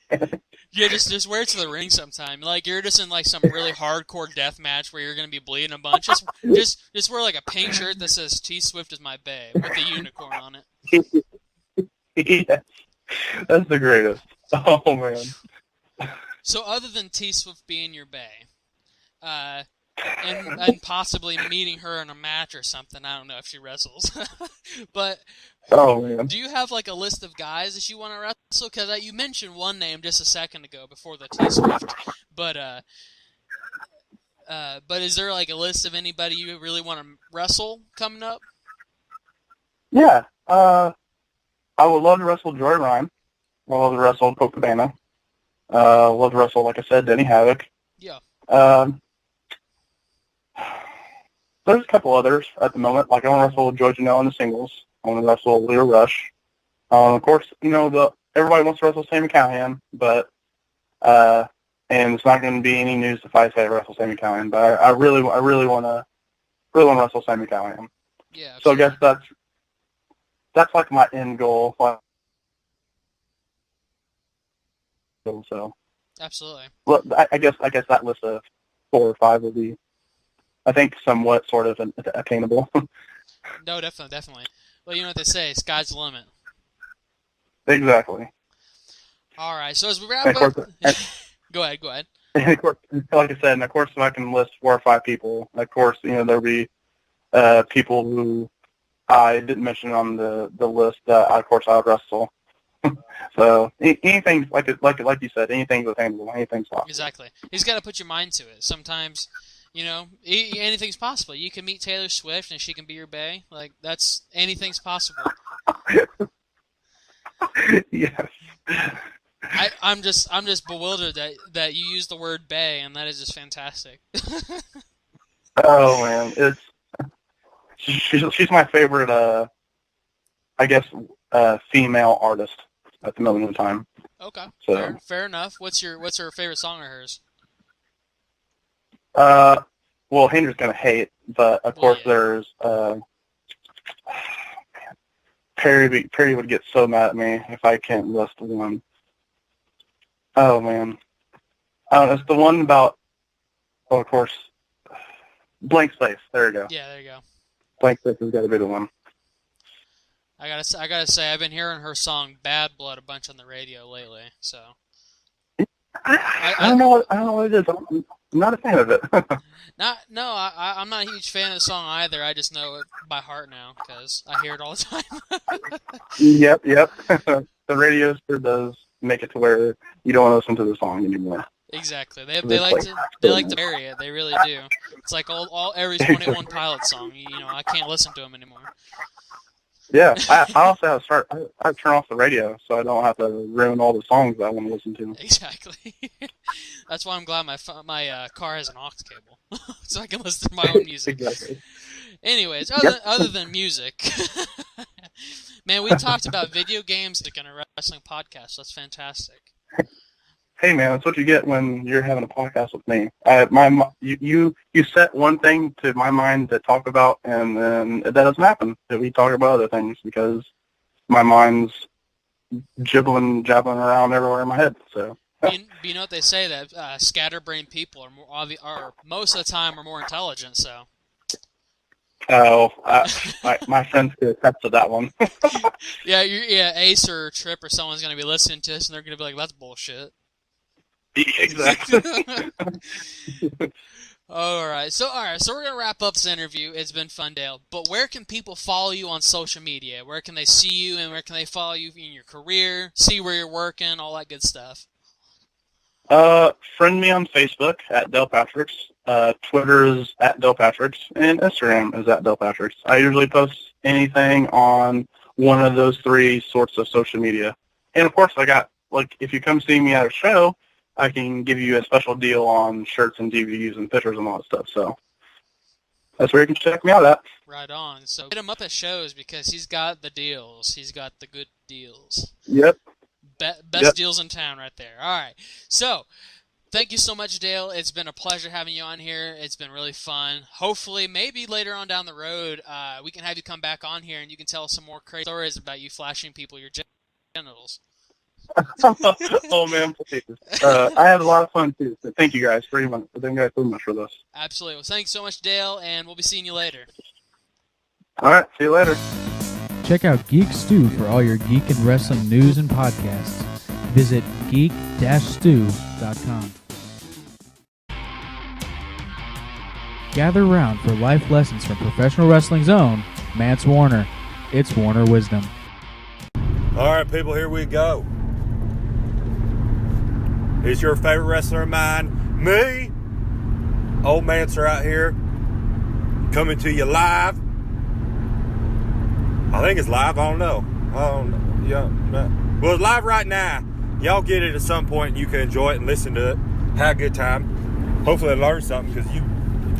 Yeah, just wear it to the ring sometime. Like you're just in like some really hardcore death match where you're gonna be bleeding a bunch. Just wear like a pink shirt that says T Swift is my bae with a unicorn on it. Yes. That's the greatest. Oh man. So other than T Swift being your bae, and possibly meeting her in a match or something. I don't know if she wrestles. But oh, man. Do you have like a list of guys that you want to wrestle? Because you mentioned one name just a second ago before the T-Swift. But is there like a list of anybody you really want to wrestle coming up? Yeah. I would love to wrestle Joy Ryan. I would love to wrestle Colt Cabana. Love to wrestle, like I said, Denny Havoc. Yeah. There's a couple others at the moment. Like I want to wrestle Joy Janelle in the singles. I want to wrestle Leo Rush. Of course, you know everybody wants to wrestle Sami Callihan, but and it's not going to be any news if I say I wrestle Sami Callihan. But I really want to wrestle Sami Callihan. Yeah. So I guess that's like my end goal. So. Absolutely. Well, I guess that list of 4 or 5 would be, I think, somewhat sort of attainable. No, definitely. Well, you know what they say, sky's the limit. Exactly. All right, so as we wrap up... Go ahead. And of course, like I said, and of course, if I can list 4 or 5 people, of course, you know, there'll be people who I didn't mention on the list that, of course, I would wrestle. So anything, like you said, anything's attainable, anything's possible. Exactly. He's got to put your mind to it. Sometimes, you know, anything's possible. You can meet Taylor Swift and she can be your bae. Like anything's possible. Yes. I'm just bewildered that you use the word bae, and that is just fantastic. Oh man, she's my favorite. I guess female artist at the moment in time. Okay. So. Fair enough. What's her favorite song of hers? Well, Henry's gonna hate, but of course yeah. There's Perry would get so mad at me if I can't list one. Oh man, it's the one about. Oh, of course, Blank Space. There you go. Yeah, there you go. Blank Space has got to be the one. I gotta say, I've been hearing her song "Bad Blood" a bunch on the radio lately. So I don't know what it is. I'm not a fan of it. I'm not a huge fan of the song either. I just know it by heart now because I hear it all the time. Yep. The radio sure does make it to where you don't want to listen to the song anymore. Exactly. They like to bury it. They really do. It's like every 21 Pilots song. You know, I can't listen to them anymore. Yeah, I also have I turn off the radio so I don't have to ruin all the songs that I want to listen to. Exactly. That's why I'm glad my car has an aux cable, so I can listen to my own music. Exactly. Anyways, other than music, man, we talked about video games like in a wrestling podcast. That's fantastic. hey man, that's what you get when you're having a podcast with me. You set one thing to my mind to talk about, and then that doesn't happen. We talk about other things because my mind's jabbling around everywhere in my head. So. You know what they say, that scatterbrained people are most of the time are more intelligent. So. Oh, my friends could attest to that one. Yeah, Ace or Trip or someone's gonna be listening to this, and they're gonna be like, "That's bullshit." Exactly. All right, so we're gonna wrap up this interview. It's been fun, Dale. But where can people follow you on social media? Where can they see you, and where can they follow you in your career? See where you're working, all that good stuff. Friend me on Facebook at Dale Patricks. Twitter is at Dale Patricks, and Instagram is at Dale Patricks. I usually post anything on one of those three sorts of social media. And of course, I got, like, if you come see me at a show, I can give you a special deal on shirts and DVDs and pictures and all that stuff. So that's where you can check me out at. Right on. So hit him up at shows because he's got the deals. He's got the good deals. Yep. Best deals in town right there. All right. So thank you so much, Dale. It's been a pleasure having you on here. It's been really fun. Hopefully, maybe later on down the road, we can have you come back on here and you can tell some more crazy stories about you flashing people your genitals. Oh man, I had a lot of fun too. So thank you guys very much. Thank you guys so much for this. Absolutely. Well, thanks so much, Dale, and we'll be seeing you later. All right, see you later. Check out Geek Stew for all your geek and wrestling news and podcasts. Visit geek-stew.com. Gather round for life lessons from professional wrestling's own Mance Warner. It's Warner Wisdom. All right, people, here we go. It's your favorite wrestler of mine, me, Old Mancer out here, coming to you live. I think it's live. I don't know. Yeah. Well, it's live right now. Y'all get it at some point, and you can enjoy it and listen to it. Have a good time. Hopefully, learn something because you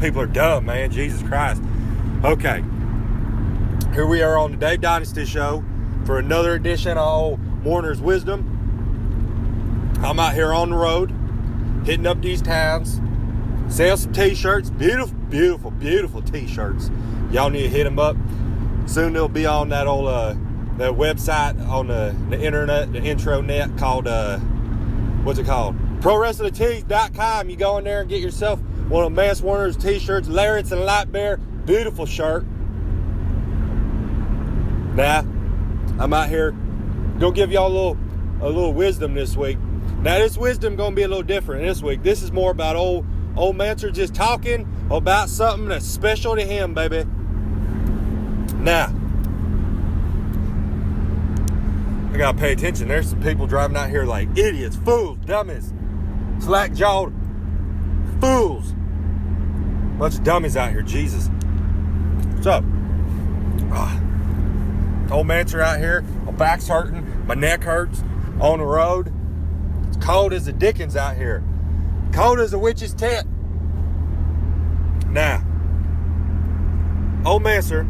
people are dumb, man. Jesus Christ. Okay. Here we are on the Dave Dynasty show for another edition of Old Warner's Wisdom. I'm out here on the road, hitting up these towns, sell some t-shirts, beautiful, beautiful, beautiful t-shirts. Y'all need to hit them up. Soon they'll be on that old that website on the internet, the intranet called what's it called? ProWrestlingTees.com. You go in there and get yourself one of Mance Warner's t-shirts, Lariats and Light Bear, beautiful shirt. Now, I'm out here gonna give y'all a little wisdom this week. Now this wisdom gonna be a little different this week. This is more about old Mancer just talking about something that's special to him, baby. Now, I gotta pay attention. There's some people driving out here like idiots, fools, dummies, slack-jawed fools. Bunch of dummies out here, Jesus. What's up? Old Mancer out here. My back's hurting. My neck hurts. On the road. It's cold as the dickens out here. Cold as a witch's tent. Now, Old Mancer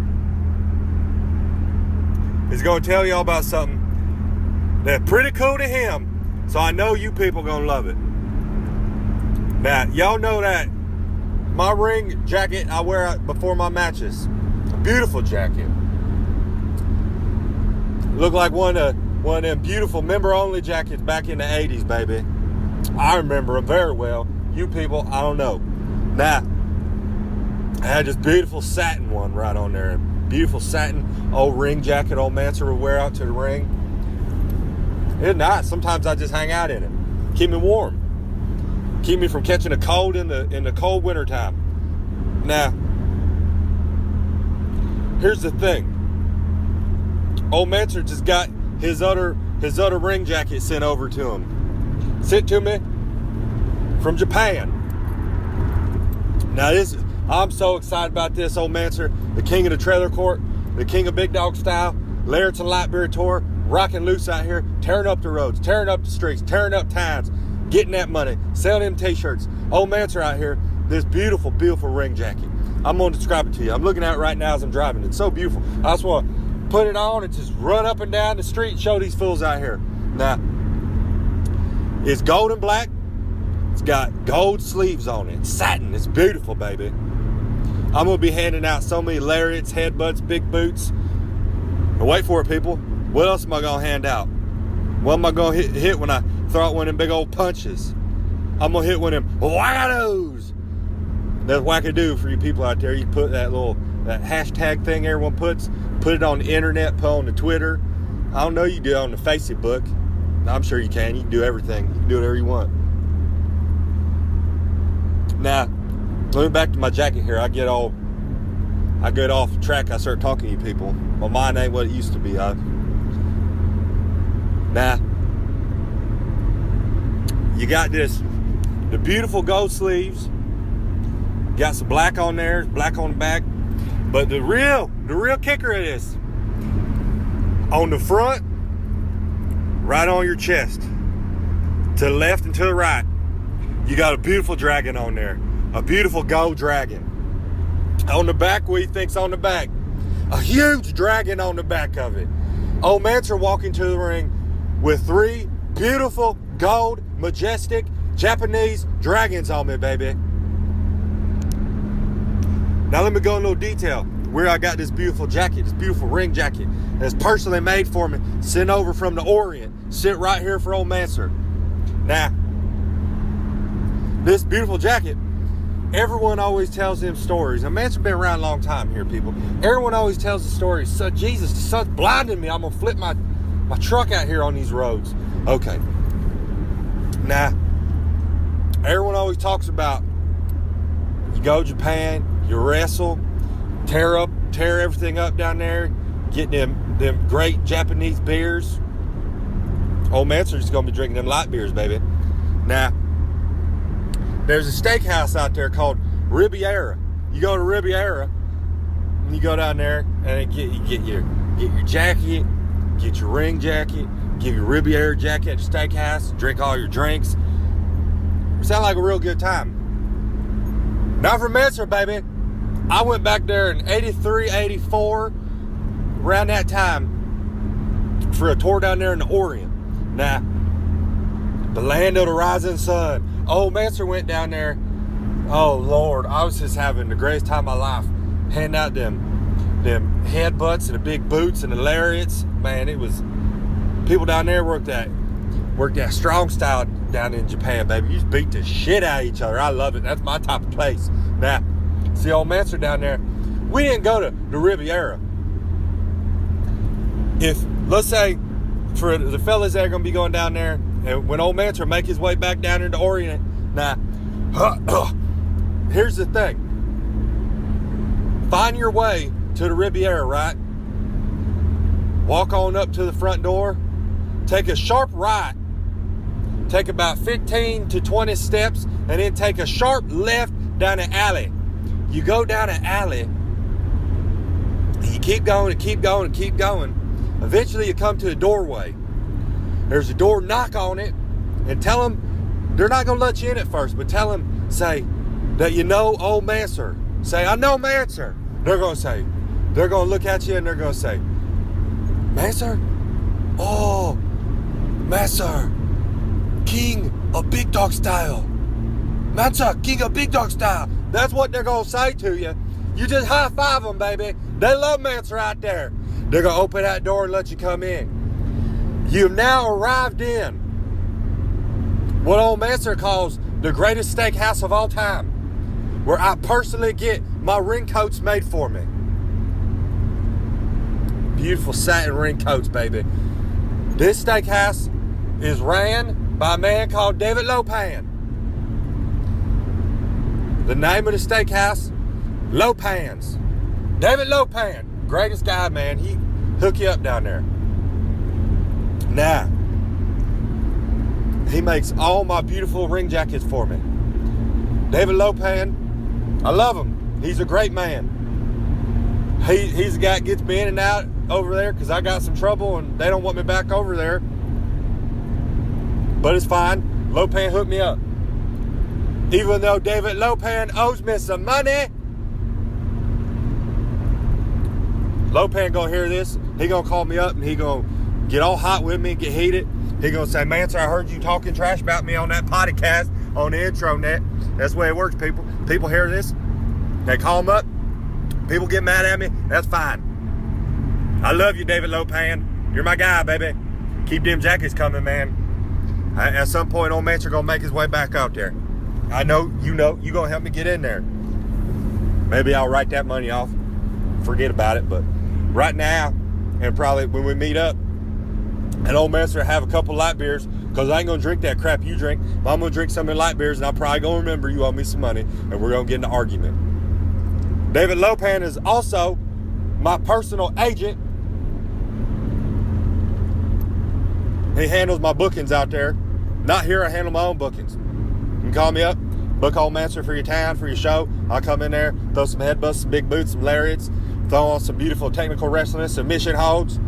is going to tell y'all about something that's pretty cool to him. So I know you people going to love it. Now, y'all know that my ring jacket I wear before my matches. A beautiful jacket. Look like one of them beautiful member-only jackets back in the 80s, baby. I remember them very well. You people, I don't know. Now, I had this beautiful satin one right on there. Beautiful satin old ring jacket old Mancer would wear out to the ring. It's nice. Sometimes I just hang out in it. Keep me warm. Keep me from catching a cold in the cold winter time. Now, here's the thing. Old Mancer just got his other ring jacket sent over to him. Sent to me from Japan. Now I'm so excited about this. Old Mancer, the king of the trailer court, the king of big dog style, Lariats and Light Beer tour, rocking loose out here, tearing up the roads, tearing up the streets, tearing up towns, getting that money, selling them t-shirts. Old Mancer out here, this beautiful, beautiful ring jacket. I'm going to describe it to you. I'm looking at it right now as I'm driving. It's so beautiful. I just want to put it on and just run up and down the street and show these fools out here. Now, It's gold and black. It's got gold sleeves on it. Satin. It's beautiful, baby. I'm going to be handing out so many lariats, headbutts, big boots. And wait for it, people. What else am I going to hand out? What am I going to hit when I throw out one of them big old punches? I'm going to hit one of them wackadoos. That's wackadoo for you people out there. You put that hashtag thing everyone puts, put it on the internet, put it on the Twitter. I don't know, you do it on the Facebook. I'm sure you can. You can do everything. You can do whatever you want. Now, going back to my jacket here, I get off track. I start talking to you people. My mind ain't what it used to be. Now, you got the beautiful gold sleeves. Got some black on there, black on the back. But the real kicker of this, on the front, right on your chest, to the left and to the right, you got a beautiful dragon on there. A beautiful gold dragon. On the back, what do you think's on the back? A huge dragon on the back of it. Old Mance walking to the ring with 3 beautiful, gold, majestic, Japanese dragons on me, baby. Now let me go in a little detail where I got this beautiful jacket, this beautiful ring jacket that's personally made for me, sent over from the Orient, sent right here for old Mancer. Now, this beautiful jacket, everyone always tells them stories. Now, Mancer been around a long time here, people. Everyone always tells the stories. So, Jesus, the sun's blinding me. I'm going to flip my truck out here on these roads. Okay. Now, everyone always talks about you go to Japan, you wrestle, tear everything up down there, get them great Japanese beers. Old Mancer's going to be drinking them light beers, baby. Now, there's a steakhouse out there called Riviera. You go to Riviera, and you go down there, and you get your jacket, get your ring jacket, give your Riviera jacket at the steakhouse, drink all your drinks. It sounds like a real good time. Not for Mancer, baby. I went back there in 83, 84, around that time, for a tour down there in the Orient. Now, the land of the rising sun. Old Mancer went down there. Oh, Lord, I was just having the greatest time of my life. Handing out them headbutts and the big boots and the lariats. Man, it was, people down there worked that strong style down in Japan, baby. You just beat the shit out of each other. I love it. That's my type of place. Now, see old Mancer down there. We didn't go to the Riviera. If, let's say, for the fellas that are going to be going down there, and when old Mancer make his way back down into Orient, now, here's the thing. Find your way to the Riviera, right? Walk on up to the front door. Take a sharp right. Take about 15 to 20 steps, and then take a sharp left down an alley. You go down an alley, and you keep going and keep going and keep going. Eventually you come to a doorway. There's a door, knock on it, and tell them, they're not going to let you in at first, but tell them, say, that you know old Mancer. Say, I know Mancer. They're going to look at you and they're going to say, Mancer? Oh, Mancer, king of big dog style. Mancer, king of big dog style. That's what they're going to say to you. You just high five them, baby. They love Mancer out there. They're going to open that door and let you come in. You've now arrived in what old Mancer calls the greatest steakhouse of all time, where I personally get my ring coats made for me. Beautiful satin ring coats, baby. This steakhouse is ran by a man called David Lopan. The name of the steakhouse, Lopan's. David Lopan, greatest guy, man. He hook you up down there. Now, he makes all my beautiful ring jackets for me. David Lopan, I love him. He's a great man. He's the guy that gets me in and out over there because I got some trouble and they don't want me back over there. But it's fine. Lopan hooked me up. Even though David Lopan owes me some money, Lopan gonna hear this. He gonna call me up and he gonna get all hot with me, get heated. He gonna say, Mance, I heard you talking trash about me on that podcast on the intro net. That's the way it works, people. People hear this, they call them up, people get mad at me, that's fine. I love you, David Lopan. You're my guy, baby. Keep them jackets coming, man. At some point, old Mance are gonna make his way back out there. I know, you gonna help me get in there. Maybe I'll write that money off, forget about it, but right now, and probably when we meet up, and old Mance will have a couple light beers, because I ain't gonna drink that crap you drink, but I'm gonna drink some of the light beers, and I'm probably gonna remember you owe me some money, and we're gonna get in an argument. David Lopan is also my personal agent. He handles my bookings out there. Not here, I handle my own bookings. You can call me up, book old Mancer for your town, for your show. I'll come in there, throw some headbutts, some big boots, some lariats, throw on some beautiful technical wrestling, submission holds,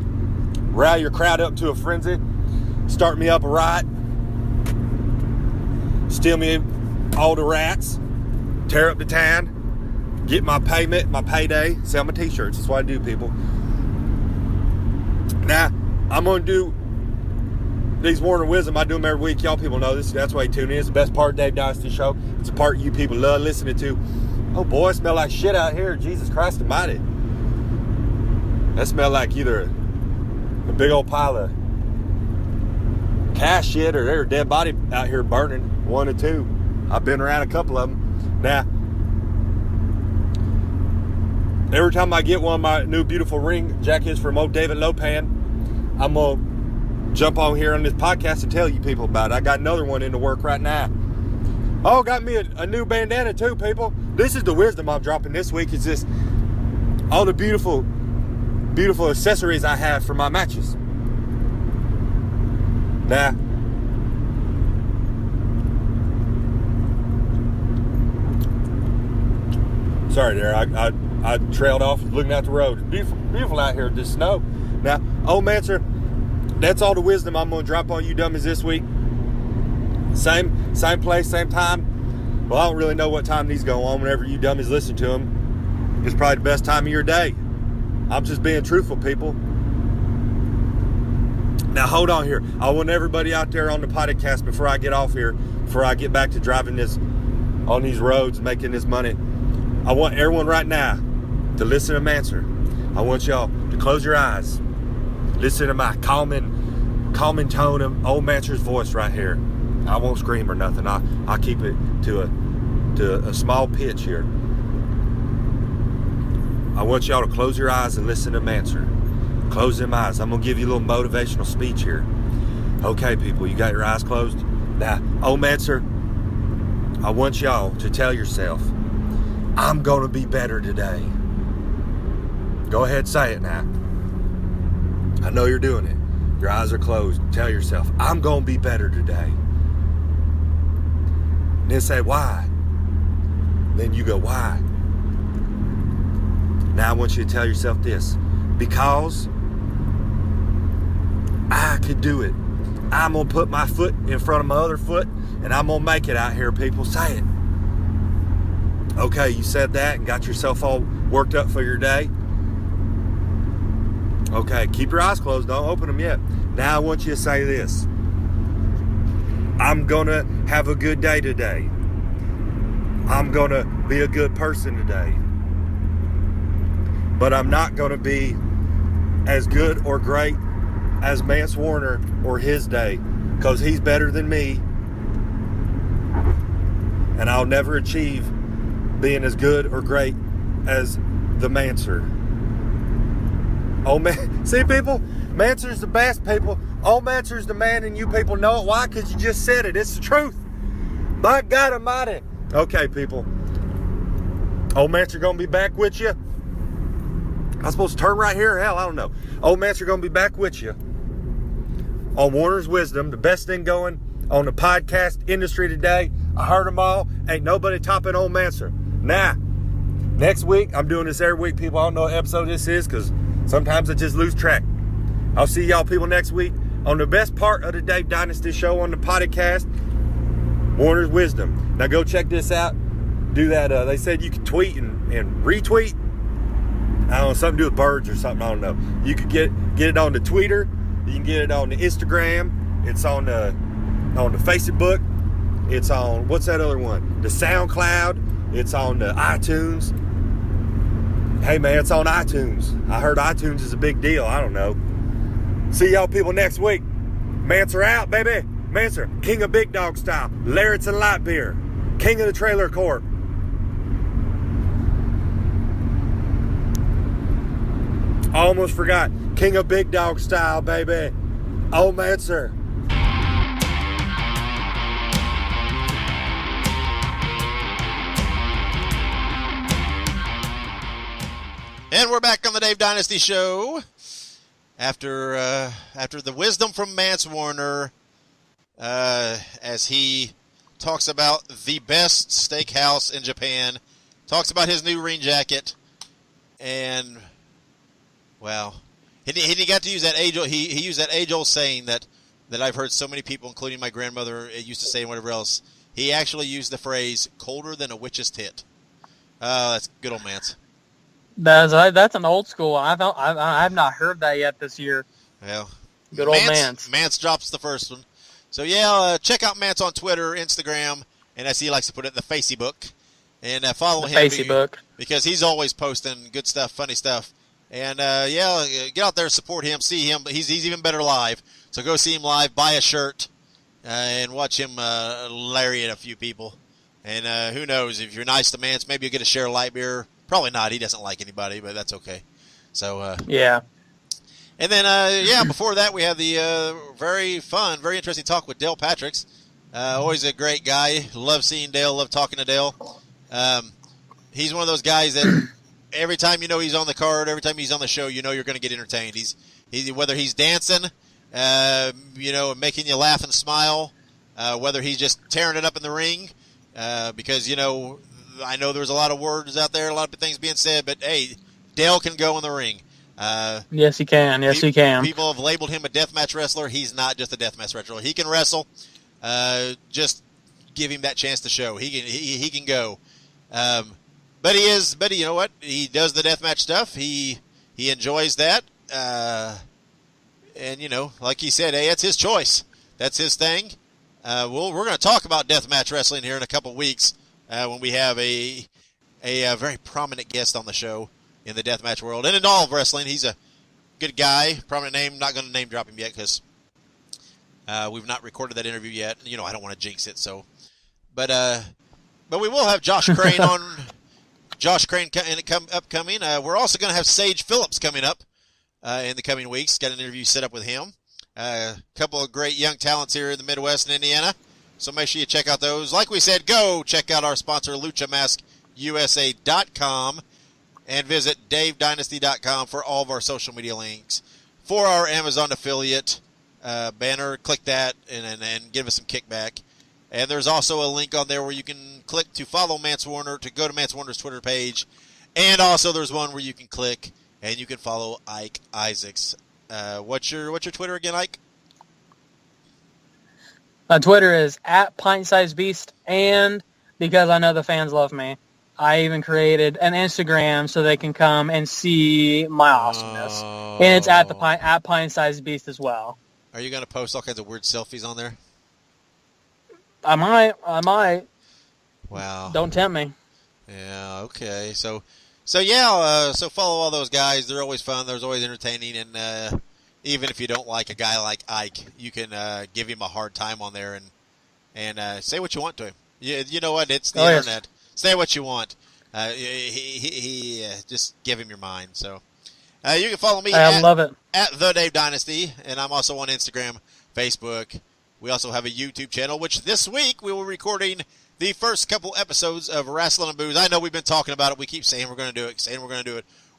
rile your crowd up to a frenzy, start me up a riot, steal me all the rats, tear up the town, get my payment, my payday, sell my t-shirts. That's what I do, people. Now, I'm going to do these Warner Wisdom. I do them every week. Y'all people know this. That's why you tune in. It's the best part of Dave Dynasty show. It's a part you people love listening to. Oh boy, it smells like shit out here. Jesus Christ almighty. That smells like either a big old pile of cash shit or there's a dead body out here burning. One or two. I've been around a couple of them. Now, every time I get one of my new beautiful ring jackets from old David Lopan, I'm going to jump on here on this podcast and tell you people about it. I got another one in the work right now. Oh, got me a new bandana too, people. This is the wisdom I'm dropping this week. Is just all the beautiful accessories I have for my matches. Now, sorry there, I trailed off looking out the road. It's beautiful out here, just snow. Now, old Mancer, that's all the wisdom I'm going to drop on you dummies this week. Same place, same time. Well, I don't really know what time these go on whenever you dummies listen to them. It's probably the best time of your day. I'm just being truthful, people. Now, hold on here. I want everybody out there on the podcast before I get off here, before I get back to driving this on these roads, making this money. I want everyone right now to listen to Mancer. I want y'all to close your eyes. Listen to my calming tone of old Mancer's voice right here. I won't scream or nothing. I'll keep it to a small pitch here. I want y'all to close your eyes and listen to Mancer. Close them eyes. I'm going to give you a little motivational speech here. Okay, people, you got your eyes closed? Now, old Mancer, I want y'all to tell yourself, I'm going to be better today. Go ahead, say it now. I know you're doing it. Your eyes are closed. Tell yourself, I'm going to be better today. And then say, why? Then you go, why? Now I want you to tell yourself this. Because I could do it. I'm going to put my foot in front of my other foot, and I'm going to make it out here, people. Say it. Okay, you said that and got yourself all worked up for your day. Okay, keep your eyes closed. Don't open them yet. Now I want you to say this. I'm going to have a good day today. I'm going to be a good person today. But I'm not going to be as good or great as Mance Warner or his day, because he's better than me. And I'll never achieve being as good or great as the Mancer. Oh man, see people, Mancer's the best, people. Old Mancer's the man, and you people know it. Why? Because you just said it. It's the truth. My God Almighty. Okay, people. Old Mancer gonna be back with you. I'm supposed to turn right here? Hell, I don't know. Old Mancer gonna be back with you on Warner's Wisdom, the best thing going on the podcast industry today. I heard them all. Ain't nobody topping Old Mancer. Now, next week, I'm doing this every week, people. I don't know what episode this is because sometimes I just lose track. I'll see y'all people next week on the best part of the Dave Dynasty show on the podcast, Warner's Wisdom. Now go check this out. Do that. They said you could tweet and retweet. I don't know, something to do with birds or something. I don't know. You could get it on the Twitter. You can get it on the Instagram. It's on the Facebook. It's on, what's that other one? The SoundCloud. It's on the iTunes. Hey, man, it's on iTunes. I heard iTunes is a big deal. I don't know. See y'all people next week. Mancer out, baby. Mancer, king of big dog style. Larrett's and light beer. King of the trailer court. Almost forgot. King of big dog style, baby. Oh, Mancer. And we're back on the Dave Dynasty Show after the wisdom from Mance Warner, as he talks about the best steakhouse in Japan, talks about his new rain jacket, and well, he got to use that age. He used that age-old saying that I've heard so many people, including my grandmother, used to say and whatever else. He actually used the phrase "colder than a witch's tit." That's good old Mance. That's an old school. I have not heard that yet this year. Well, good old Mance. Mance drops the first one. So yeah, check out Mance on Twitter, Instagram, and as he likes to put it, the Facebook, and follow him because he's always posting good stuff, funny stuff, and get out there, support him, see him. He's even better live. So go see him live, buy a shirt, and watch him lariat a few people. And who knows, if you're nice to Mance, maybe you'll get a share of light beer. Probably not. He doesn't like anybody, but that's okay. So yeah. And then before that we have the very fun, very interesting talk with Dale Patricks. Always a great guy. Love seeing Dale. Love talking to Dale. He's one of those guys that every time you know he's on the card, every time he's on the show, you know you're going to get entertained. He's whether he's dancing, making you laugh and smile, whether he's just tearing it up in the ring, because I know there's a lot of words out there, a lot of things being said, but hey, Dale can go in the ring. Yes, he can. Yes, he can. People have labeled him a deathmatch wrestler. He's not just a deathmatch wrestler. He can wrestle. Just give him that chance to show. He can go. But you know what? He does the deathmatch stuff. He enjoys that. And like he said, hey, it's his choice. That's his thing. We're going to talk about deathmatch wrestling here in a couple weeks. When we have a very prominent guest on the show in the deathmatch world and in all of wrestling. He's a good guy, prominent name. Not going to name drop him yet because we've not recorded that interview yet. I don't want to jinx it. So, but we will have Josh Crane on. Josh Crane upcoming. We're also going to have Sage Phillips coming up in the coming weeks. Got an interview set up with him. A couple of great young talents here in the Midwest and Indiana. So make sure you check out those. Like we said, go check out our sponsor, LuchaMaskUSA.com, and visit DaveDynasty.com for all of our social media links. For our Amazon affiliate banner, click that and give us some kickback. And there's also a link on there where you can click to follow Mance Warner, to go to Mance Warner's Twitter page. And also there's one where you can click and you can follow Ike Isaacs. What's your Twitter again, Ike? Twitter is @PintSizeBeast, and because I know the fans love me, I even created an Instagram so they can come and see my awesomeness. And it's @PintSizeBeast as well. Are you going to post all kinds of weird selfies on there? I might. Wow. Don't tempt me. Yeah, okay. So follow all those guys. They're always fun. They're always entertaining, and even if you don't like a guy like Ike, you can give him a hard time on there and say what you want to him. You know what? It's the internet. Yes. Say what you want. He just give him your mind. So you can follow me at the Dave Dynasty, and I'm also on Instagram, Facebook. We also have a YouTube channel, which this week we will be recording the first couple episodes of Wrestling and Booze. I know we've been talking about it. We keep saying we're going to do it,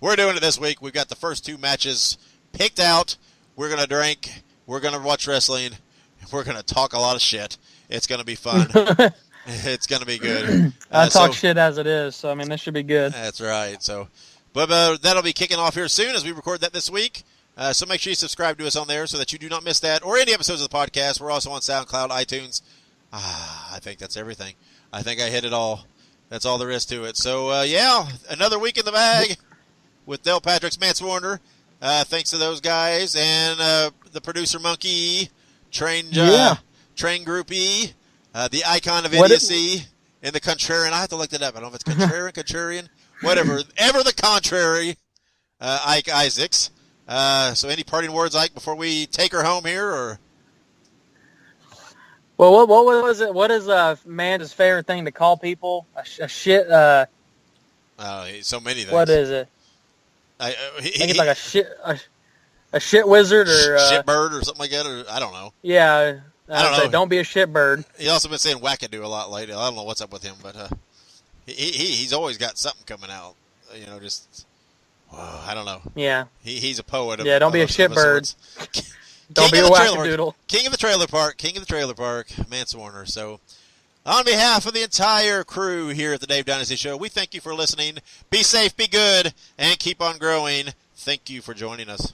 We're doing it this week. We've got the first two matches picked out. We're going to drink. We're going to watch wrestling. We're going to talk a lot of shit. It's going to be fun. It's going to be good. I talk shit as it is, so, this should be good. That's right. So, but that'll be kicking off here soon as we record that this week. So make sure you subscribe to us on there so that you do not miss that or any episodes of the podcast. We're also on SoundCloud, iTunes. I think that's everything. I think I hit it all. That's all there is to it. So, another week in the bag with Dale Patricks, Mance Warner. Thanks to those guys and the producer monkey, train Group E, the icon of idiocy in the contrarian. I have to look that up. I don't know if it's contrarian, whatever. Ever the contrary, Ike Isaacs. So any parting words, Ike, before we take her home here, or? Well, what was it? What is Man's favorite thing to call people? A shit. So many things. What is it? I think it's like a shit wizard or shit bird or something like that, or I don't know. Yeah, I don't know. Don't be a shit bird. He's also been saying wackadoo a lot lately. I don't know what's up with him, but he's always got something coming out. I don't know. Yeah, he's a poet. Don't be a shit bird. Don't be a wackadoodle. King of the trailer park, Mance Warner. So, on behalf of the entire crew here at the Dave Dynasty Show, we thank you for listening. Be safe, be good, and keep on growing. Thank you for joining us.